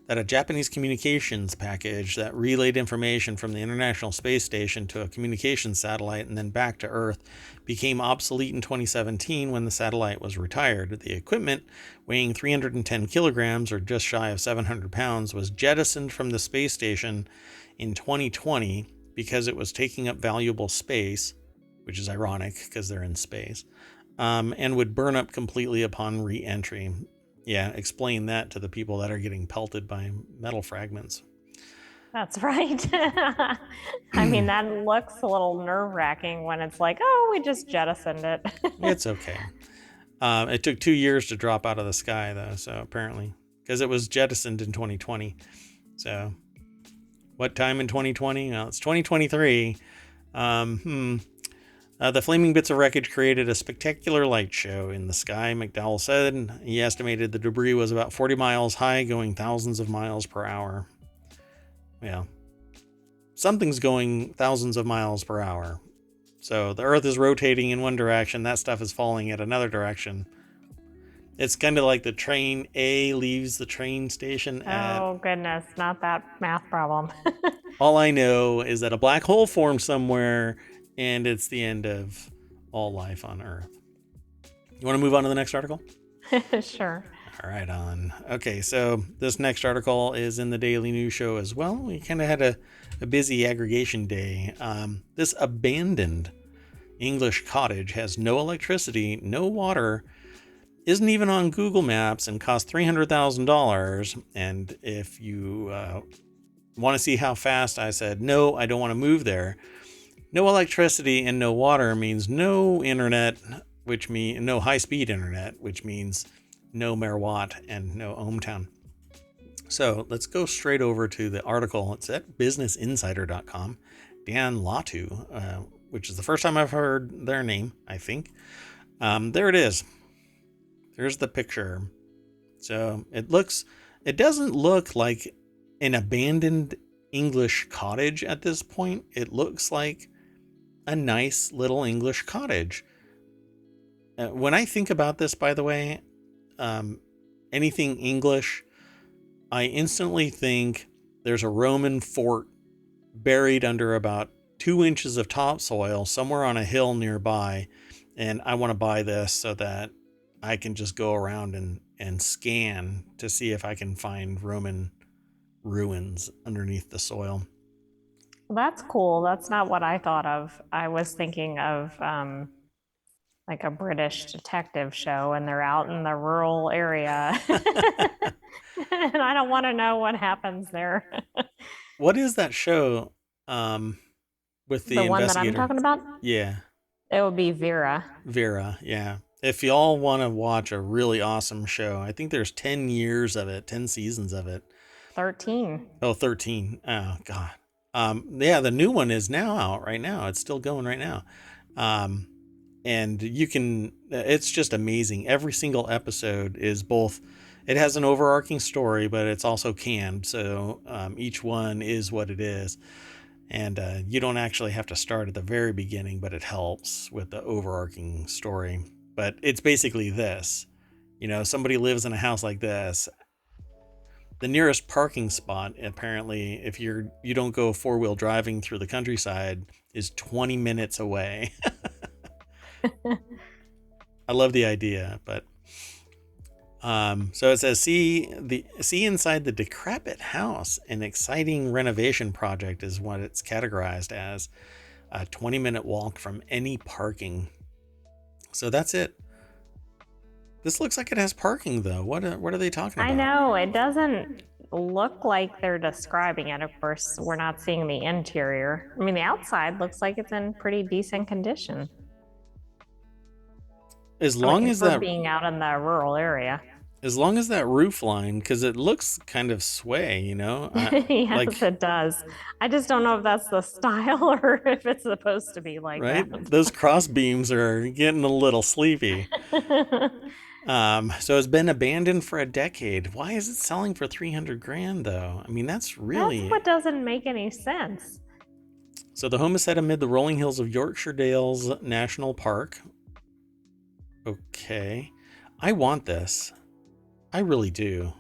a Japanese communications package that relayed information from the International Space Station to a communications satellite and then back to Earth became obsolete in 2017 when the satellite was retired. The equipment, weighing 310 kilograms or just shy of 700 pounds, was jettisoned from the space station in 2020 because it was taking up valuable space, which is ironic because they're in space, and would burn up completely upon re-entry. Yeah, explain that to the people that are getting pelted by metal fragments. That's right. I mean, that looks a little nerve-wracking when it's like, oh, we just jettisoned it. It's okay. It took 2 years to drop out of the sky, though, so apparently, because it was jettisoned in 2020. So, what time in 2020? Well, it's 2023. The flaming bits of wreckage created a spectacular light show in the sky, McDowell said. He estimated the debris was about 40 miles high, going thousands of miles per hour. Yeah. Something's going thousands of miles per hour. So the Earth is rotating in one direction, that stuff is falling at another direction. It's kind of like the train A leaves the train station at... Oh, goodness, not that math problem. All I know is that a black hole formed somewhere, and it's the end of all life on Earth. You want to move on to the next article? Sure. All right, on. Okay, so this next article is in the Daily News Show as well. We kind of had a busy aggregation day. This abandoned English cottage has no electricity, no water, isn't even on Google Maps, and cost $300,000. And if you want to see how fast I said, no, I don't want to move there. No electricity and no water means no internet, which means no high-speed internet, which means no megawatt and no ohmTown. So let's go straight over to the article. It's at businessinsider.com. Dan Latu, which is the first time I've heard their name, I think. There it is. There's the picture. So it doesn't look like an abandoned English cottage at this point. It looks like a nice little English cottage. When I think about this, by the way, anything English, I instantly think there's a Roman fort buried under about 2 inches of topsoil somewhere on a hill nearby. And I want to buy this so that I can just go around and scan to see if I can find Roman ruins underneath the soil. Well, that's cool. That's not what I thought of. I was thinking of like a British detective show, and they're out in the rural area. And I don't want to know what happens there. What is that show with the one that I'm investigator? talking about? Yeah. It would be Vera. Vera, yeah. If y'all want to watch a really awesome show, I think there's 10 years of it, 10 seasons of it. 13. Oh, 13. Oh, God. Yeah, the new one is now out right now. It's still going right now. And you can, it's just amazing. Every single episode is both, it has an overarching story, but it's also canned. So each one is what it is. And you don't actually have to start at the very beginning, but it helps with the overarching story. But it's basically this, somebody lives in a house like this. The nearest parking spot, apparently, if you don't go 4-wheel driving through the countryside, is 20 minutes away. I love the idea, but so it says, see inside the decrepit house. An exciting renovation project is what it's categorized as. A 20-minute walk from any parking. So that's it. This looks like it has parking, though. What are they talking about? I know, it doesn't look like they're describing it. Of course, we're not seeing the interior. I mean, the outside looks like it's in pretty decent condition. As I long mean, as for that being out in the rural area. roof line, because it looks kind of sway, you know, Yes, it does. I just don't know if that's the style or if it's supposed to be like right? that. Those cross beams are getting a little sleepy. So it's been abandoned for a decade. Why is it selling for 300 grand though? I mean, that's That's really. what doesn't make any sense. So the home is set amid the rolling hills of Yorkshire Dales National Park. Okay. I want this. I really do.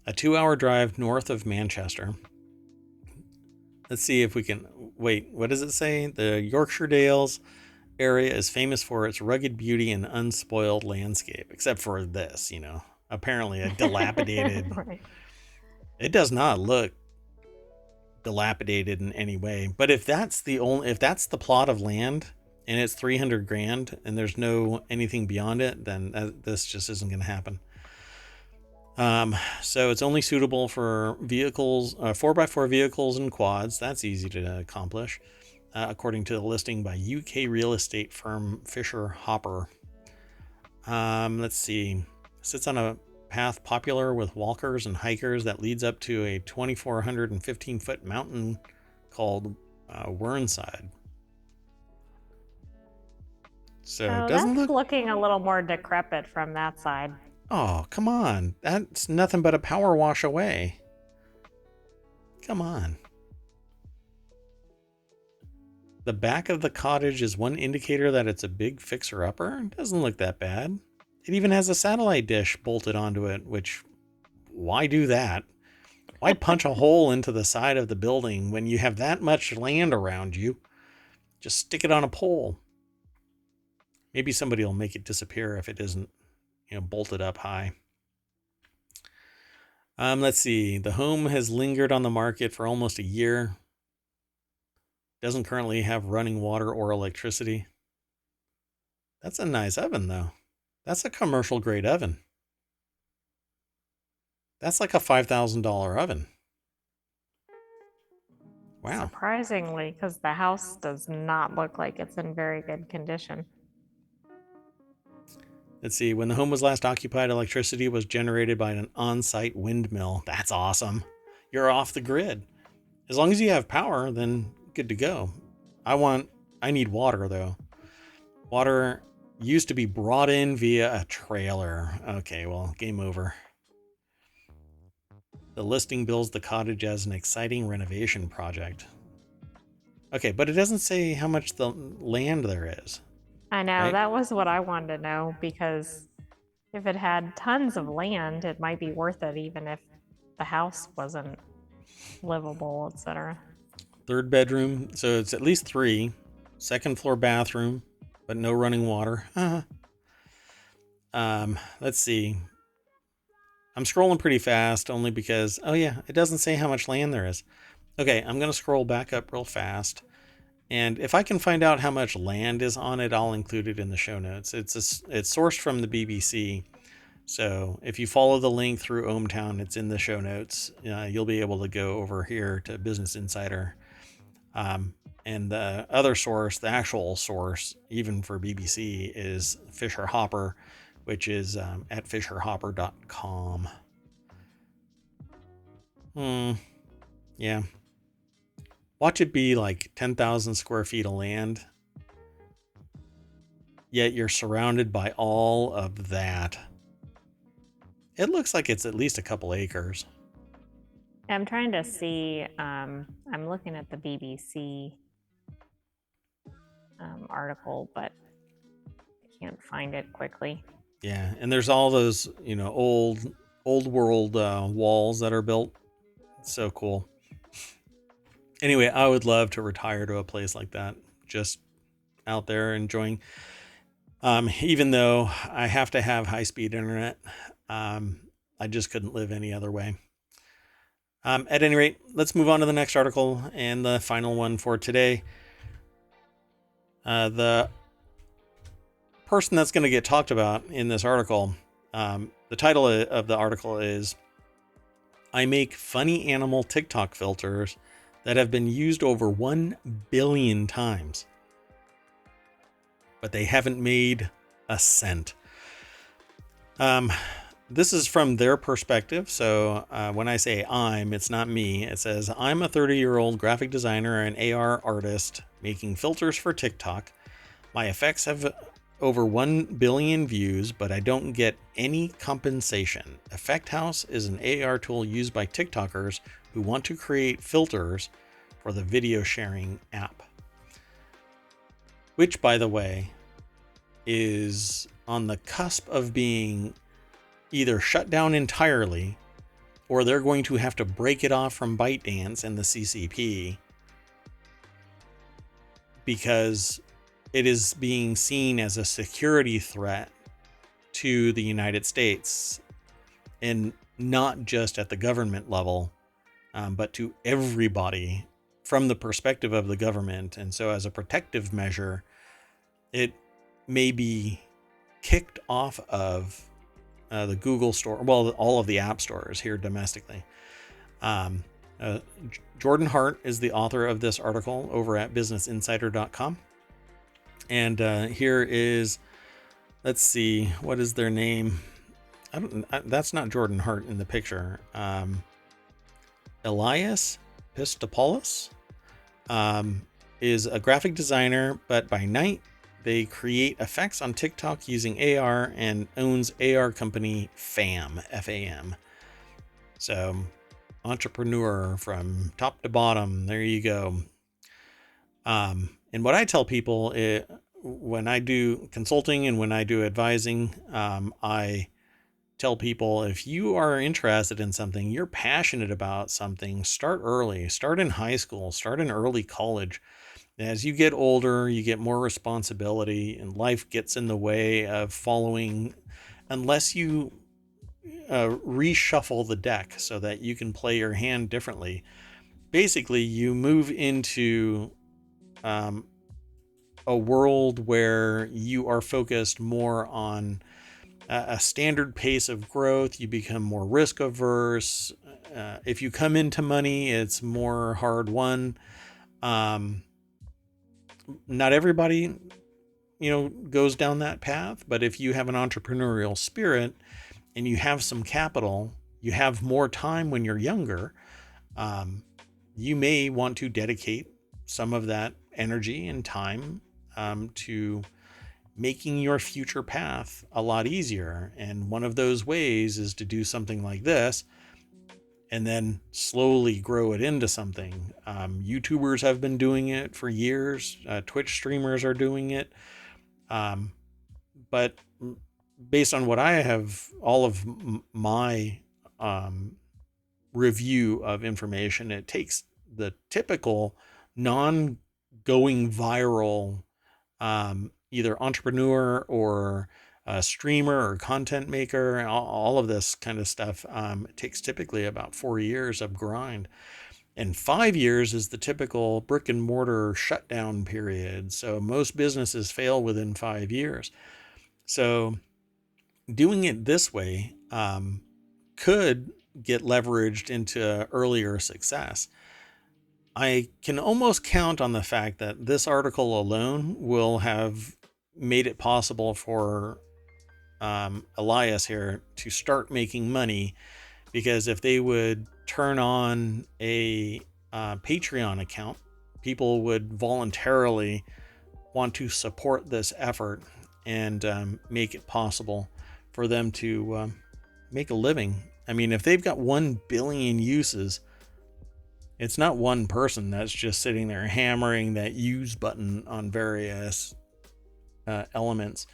A 2-hour drive north of Manchester. Let's see if we can. Wait, what does it say? The Yorkshire Dales area is famous for its rugged beauty and unspoiled landscape, except for this, you know, apparently a dilapidated. Right. It does not look dilapidated in any way. But if that's the plot of land and it's 300 grand and there's no anything beyond it, then this just isn't going to happen. So it's only suitable for vehicles, 4x4 vehicles and quads. That's easy to accomplish, according to the listing by UK real estate firm Fisher Hopper. Let's see. Sits on a path popular with walkers and hikers that leads up to a 2,415-foot mountain called Whernside. So it doesn't that's look. looking a little more decrepit from that side. Oh, come on. That's nothing but a power wash away. Come on. The back of the cottage is one indicator that it's a big fixer-upper. It doesn't look that bad. It even has a satellite dish bolted onto it, which, why do that? Why punch a hole into the side of the building when you have that much land around you? Just stick it on a pole. Maybe somebody will make it disappear if it isn't, you know, bolted up high. Let's see. The home has lingered on the market for almost a year. Doesn't currently have running water or electricity. That's a nice oven, though. That's a commercial grade oven. That's like a $5,000 oven. Wow. Surprisingly, because the house does not look like it's in very good condition. Let's see. When the home was last occupied, electricity was generated by an on-site windmill. That's awesome. You're off the grid. As long as you have power, then good to go. I need water, though. Water used to be brought in via a trailer. Okay, well, game over. The listing bills the cottage as an exciting renovation project. Okay, but it doesn't say how much the land there is. I know, Right? that was what I wanted to know, because if it had tons of land, it might be worth it even if the house wasn't livable, etc. 3rd bedroom, so it's at least 3. 2nd floor bathroom, but no running water. Let's see. I'm scrolling pretty fast only because, oh yeah, it doesn't say how much land there is. Okay, I'm going to scroll back up real fast. And if I can find out how much land is on it, I'll include it in the show notes. It's sourced from the BBC. So if you follow the link through ohmTown, it's in the show notes. You'll be able to go over here to Business Insider. And the other source, the actual source, even for BBC, is Fisher Hopper, which is at fisherhopper.com. Yeah. Watch it be like 10,000 square feet of land, yet you're surrounded by all of that. It looks like it's at least a couple acres. I'm trying to see, I'm looking at the BBC article, but I can't find it quickly. Yeah, and there's all those, you know, old world walls that are built. It's so cool. Anyway, I would love to retire to a place like that, just out there enjoying. Even though I have to have high-speed internet, I just couldn't live any other way. At any rate, let's move on to the next article and the final one for today. The person that's going to get talked about in this article, the title of the article is I make funny animal TikTok filters that have been used over 1 billion times, but they haven't made a cent. This is from their perspective. So when I say it's not me. It says, I'm a 30-year-old graphic designer and AR artist making filters for TikTok. My effects have over 1 billion views, but I don't get any compensation. Effect House is an AR tool used by TikTokers who want to create filters for the video sharing app. Which, by the way, is on the cusp of being either shut down entirely, or they're going to have to break it off from ByteDance and the CCP because it is being seen as a security threat to the United States, and not just at the government level, but to everybody from the perspective of the government. And so as a protective measure, it may be kicked off of the Google store, well, all of the app stores here domestically. Jordan Hart is the author of this article over at businessinsider.com. And here is, let's see, what is their name? That's not Jordan Hart in the picture. Elias Pistopoulos is a graphic designer, but by night they create effects on TikTok using AR and owns AR company FAM, F-A-M. So, entrepreneur from top to bottom. There you go. And what I tell people when I do consulting and when I do advising, I tell people, if you are interested in something, you're passionate about something, start early, start in high school, start in early college. As you get older, you get more responsibility and life gets in the way of following, unless you reshuffle the deck so that you can play your hand differently. Basically, you move into a world where you are focused more on a standard pace of growth. You become more risk averse. If you come into money, it's more hard won. Not everybody, goes down that path, but if you have an entrepreneurial spirit and you have some capital, you have more time when you're younger, you may want to dedicate some of that energy and time to making your future path a lot easier. And one of those ways is to do something like this and then slowly grow it into something. YouTubers have been doing it for years. Twitch streamers are doing it. But based on what I have, all of my review of information, it takes the typical non-going viral either entrepreneur or a streamer or content maker, all of this kind of stuff. It takes typically about 4 years of grind, and 5 years is the typical brick and mortar shutdown period. So most businesses fail within 5 years. So doing it this way could get leveraged into earlier success. I can almost count on the fact that this article alone will have made it possible for Elias here to start making money, because if they would turn on a Patreon account, people would voluntarily want to support this effort and make it possible for them to make a living. I mean, if they've got 1 billion uses, it's not one person that's just sitting there hammering that use button on various elements.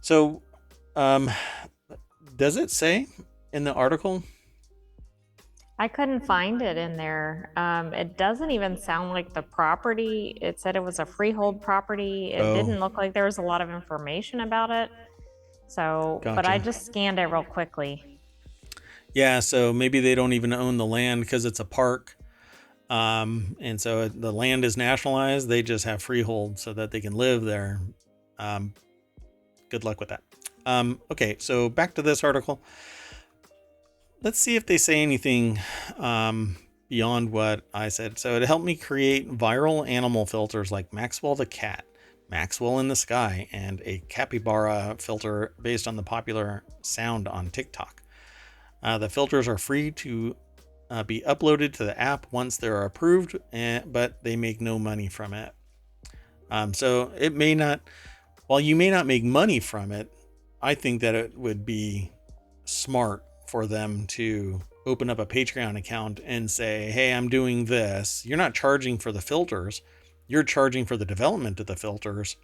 So, does it say in the article? I couldn't find it in there. It doesn't even sound like the property. It said it was a freehold property. It didn't look like there was a lot of information about it. So, Gotcha. But I just scanned it real quickly. Yeah, so maybe they don't even own the land because it's a park. And so the land is nationalized. They just have freehold so that they can live there. Good luck with that. Okay, so back to this article. let's see if they say anything beyond what I said. So it helped me create viral animal filters like Maxwell the cat, Maxwell in the sky, and a capybara filter based on the popular sound on TikTok. The filters are free to be uploaded to the app once they're approved, but they make no money from it. So it may not, while you may not make money from it, I think that it would be smart for them to open up a Patreon account and say, hey, I'm doing this. You're not charging for the filters, you're charging for the development of the filters.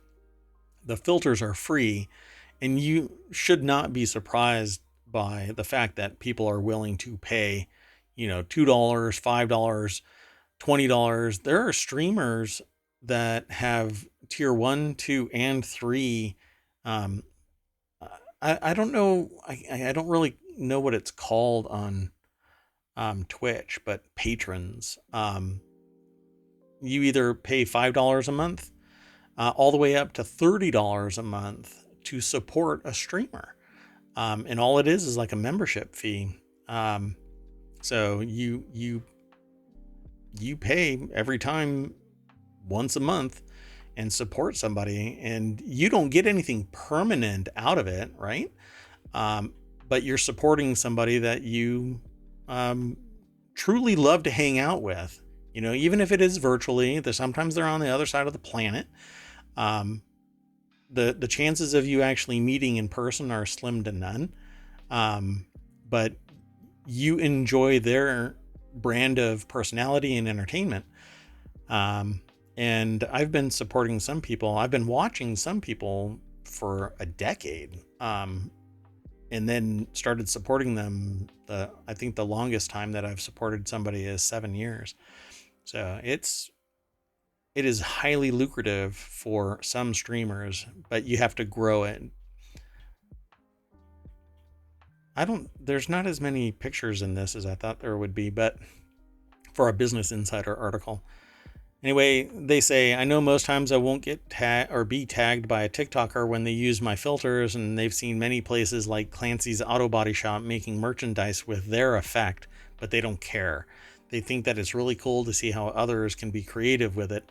The filters are free, and you should not be surprised by the fact that people are willing to pay, $2, $5, $20. There are streamers that have tier 1, 2, and 3. I don't know. I don't really know what it's called on Twitch, but patrons. You either pay $5 a month, all the way up to $30 a month to support a streamer. And all it is like a membership fee. So you pay every time once a month and support somebody, and you don't get anything permanent out of it, right? But you're supporting somebody that you truly love to hang out with, even if it is virtually. Sometimes they're on the other side of the planet. The chances of you actually meeting in person are slim to none. But you enjoy their brand of personality and entertainment. And I've been supporting some people. I've been watching some people for a decade. And then started supporting them. I think the longest time that I've supported somebody is 7 years. So it is highly lucrative for some streamers, but you have to grow it. There's not as many pictures in this as I thought there would be, but for a Business Insider article. Anyway, they say, I know most times I won't get be tagged by a TikToker when they use my filters, and they've seen many places like Clancy's Auto Body Shop making merchandise with their effect, but they don't care. They think that it's really cool to see how others can be creative with it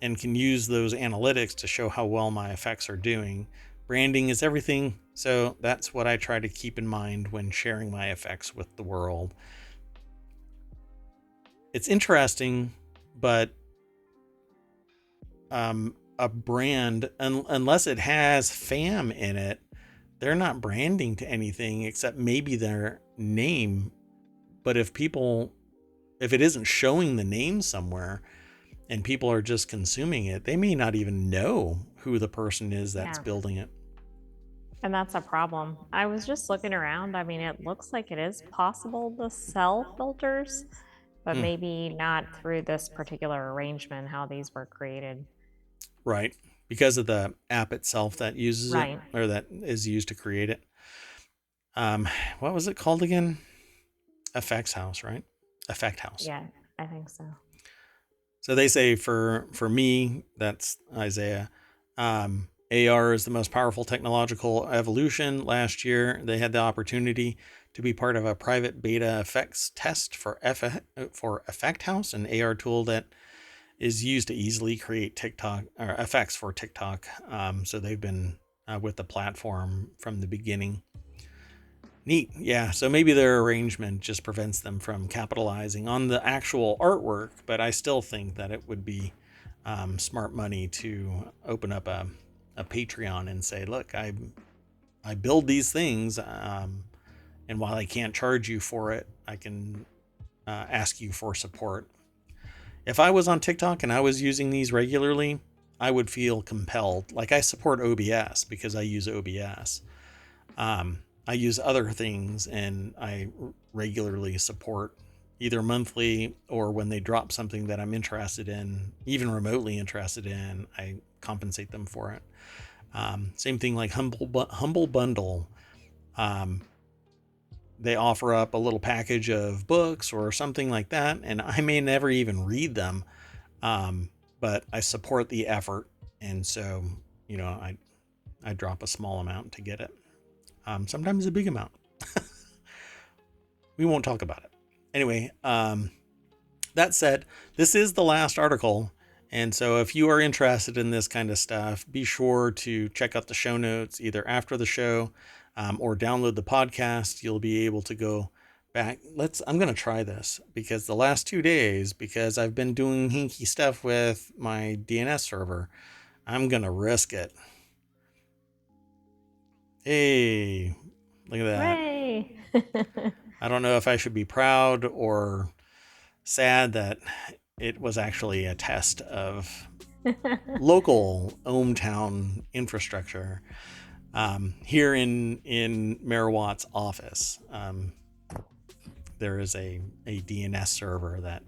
and can use those analytics to show how well my effects are doing. Branding is everything, so that's what I try to keep in mind when sharing my effects with the world. It's interesting, but a brand, unless it has fam in it, they're not branding to anything except maybe their name. But if it isn't showing the name somewhere and people are just consuming it, they may not even know who the person is that's building it. And that's a problem. I was just looking around. I mean, it looks like it is possible to sell filters, but maybe not through this particular arrangement, how these were created. Right. Because of the app itself that uses it, or that is used to create it. What was it called again? Effects House, right? Effect House. Yeah, I think so. So they say for me, that's Isaiah, AR is the most powerful technological evolution. Last year, they had the opportunity to be part of a private beta effects test for Effect House, an AR tool that is used to easily create TikTok or effects for TikTok. So they've been with the platform from the beginning. Neat. Yeah. So maybe their arrangement just prevents them from capitalizing on the actual artwork, but I still think that it would be smart money to open up a Patreon and say, look, I build these things. And while I can't charge you for it, I can ask you for support. If I was on TikTok and I was using these regularly, I would feel compelled. Like, I support OBS because I use OBS. I use other things, and I regularly support either monthly or when they drop something that I'm interested in, even remotely interested in, I compensate them for it. Same thing like Humble Bundle. They offer up a little package of books or something like that, and I may never even read them, but I support the effort, and so I drop a small amount to get it. Sometimes a big amount. we won't talk about it. Anyway, that said, this is the last article. And so if you are interested in this kind of stuff, be sure to check out the show notes either after the show or download the podcast. You'll be able to go back. I'm going to try this because the last 2 days, because I've been doing hinky stuff with my DNS server, I'm going to risk it. Hey, look at that. Hooray! I don't know if I should be proud or sad that it was actually a test of local ohmTown infrastructure here in Mayor Watt's office. There is a DNS server that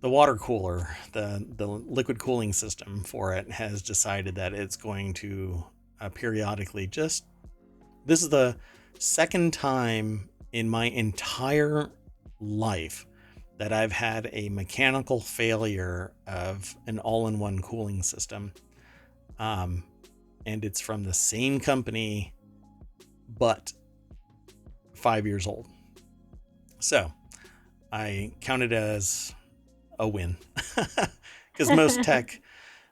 the water cooler, the liquid cooling system for it has decided that it's going to periodically this is the second time in my entire life that I've had a mechanical failure of an all-in-one cooling system. And it's from the same company, but 5 years old. So I count it as a win because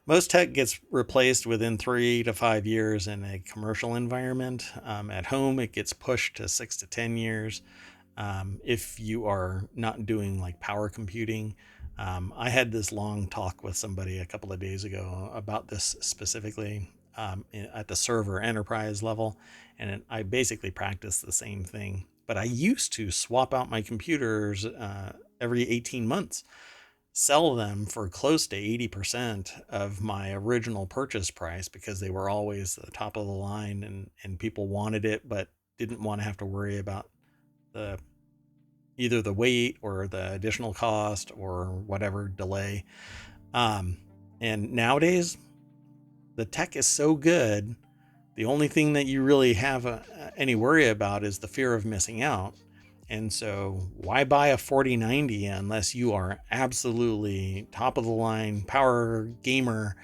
most tech gets replaced within 3 to 5 years in a commercial environment. At home, it gets pushed to 6 to 10 years. If you are not doing like power computing. I had this long talk with somebody a couple of days ago about this specifically at the server enterprise level. And I basically practice the same thing, but I used to swap out my computers every 18 months. Sell them for close to 80% of my original purchase price because they were always the top of the line and people wanted it, but didn't want to have to worry about either the weight or the additional cost or whatever delay. And nowadays, the tech is so good. The only thing that you really have any worry about is the fear of missing out. And so why buy a 4090 unless you are absolutely top of the line power gamer,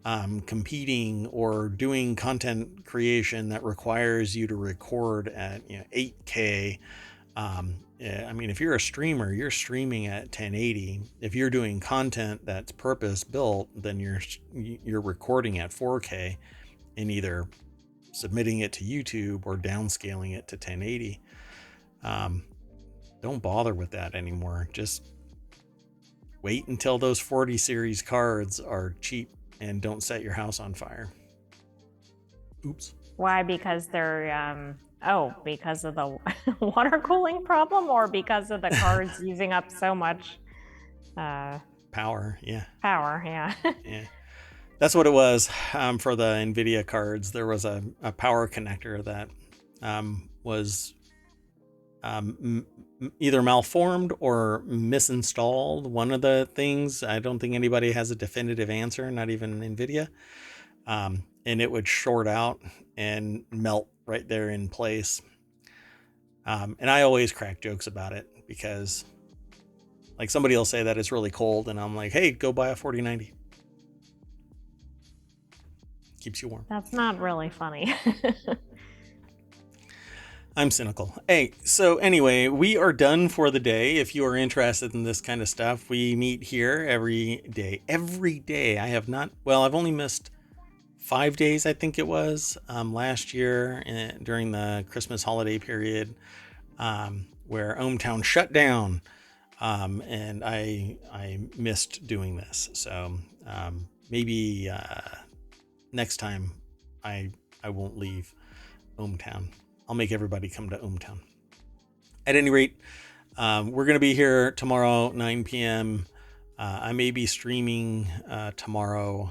competing or doing content creation that requires you to record at 8K. I mean, if you're a streamer, you're streaming at 1080. If you're doing content that's purpose built, then you're recording at 4K and either submitting it to YouTube or downscaling it to 1080. Don't bother with that anymore. Just wait until those 40 series cards are cheap and don't set your house on fire. Oops. Why? Because they're because of the water cooling problem, or because of the cards using up so much power? Yeah. Power, yeah. Yeah. That's what it was for the NVIDIA cards. There was a power connector that was either malformed or misinstalled. One of the things, I don't think anybody has a definitive answer, not even NVIDIA. And it would short out and melt right there in place. And I always crack jokes about it because like somebody will say that it's really cold and I'm like, hey, go buy a 4090. Keeps you warm. That's not really funny. I'm cynical. Hey, so anyway, we are done for the day. If you are interested in this kind of stuff, we meet here every day. Every day. I've only missed 5 days, I think it was, last year during the Christmas holiday period, where ohmTown shut down. And I missed doing this. So maybe next time I won't leave ohmTown. I'll make everybody come to ohmTown. At any rate, we're going to be here tomorrow, 9 p.m. I may be streaming tomorrow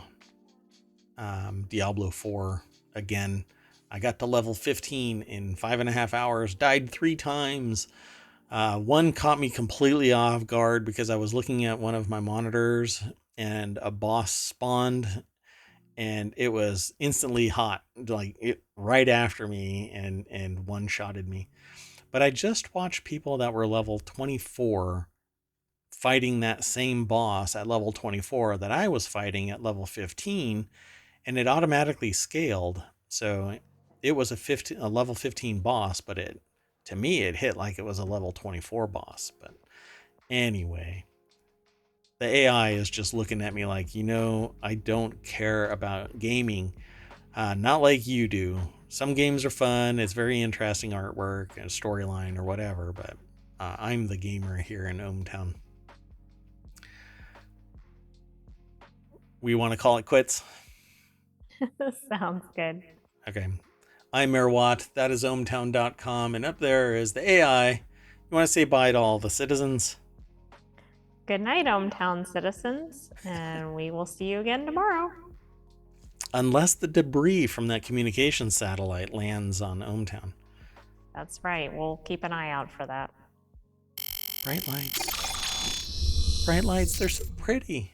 Diablo 4 again. I got to level 15 in 5.5 hours, died 3 times. One caught me completely off guard because I was looking at one of my monitors and a boss spawned and it was instantly hot, like it right after me and one-shotted me. But I just watched people that were level 24 fighting that same boss at level 24 that I was fighting at level 15, and it automatically scaled. So it was a level 15 boss, but it to me, it hit like it was a level 24 boss. But anyway, the AI is just looking at me like, I don't care about gaming. Not like you do. Some games are fun. It's very interesting artwork and storyline or whatever, but I'm the gamer here in ohmTown. We want to call it quits? Sounds good. Okay. I'm Mayor Watt. That is ohmTown.com. And up there is the AI. You want to say bye to all the citizens? Good night, ohmTown citizens, and we will see you again tomorrow. Unless the debris from that communication satellite lands on ohmTown. That's right. We'll keep an eye out for that. Bright lights. Bright lights, they're so pretty.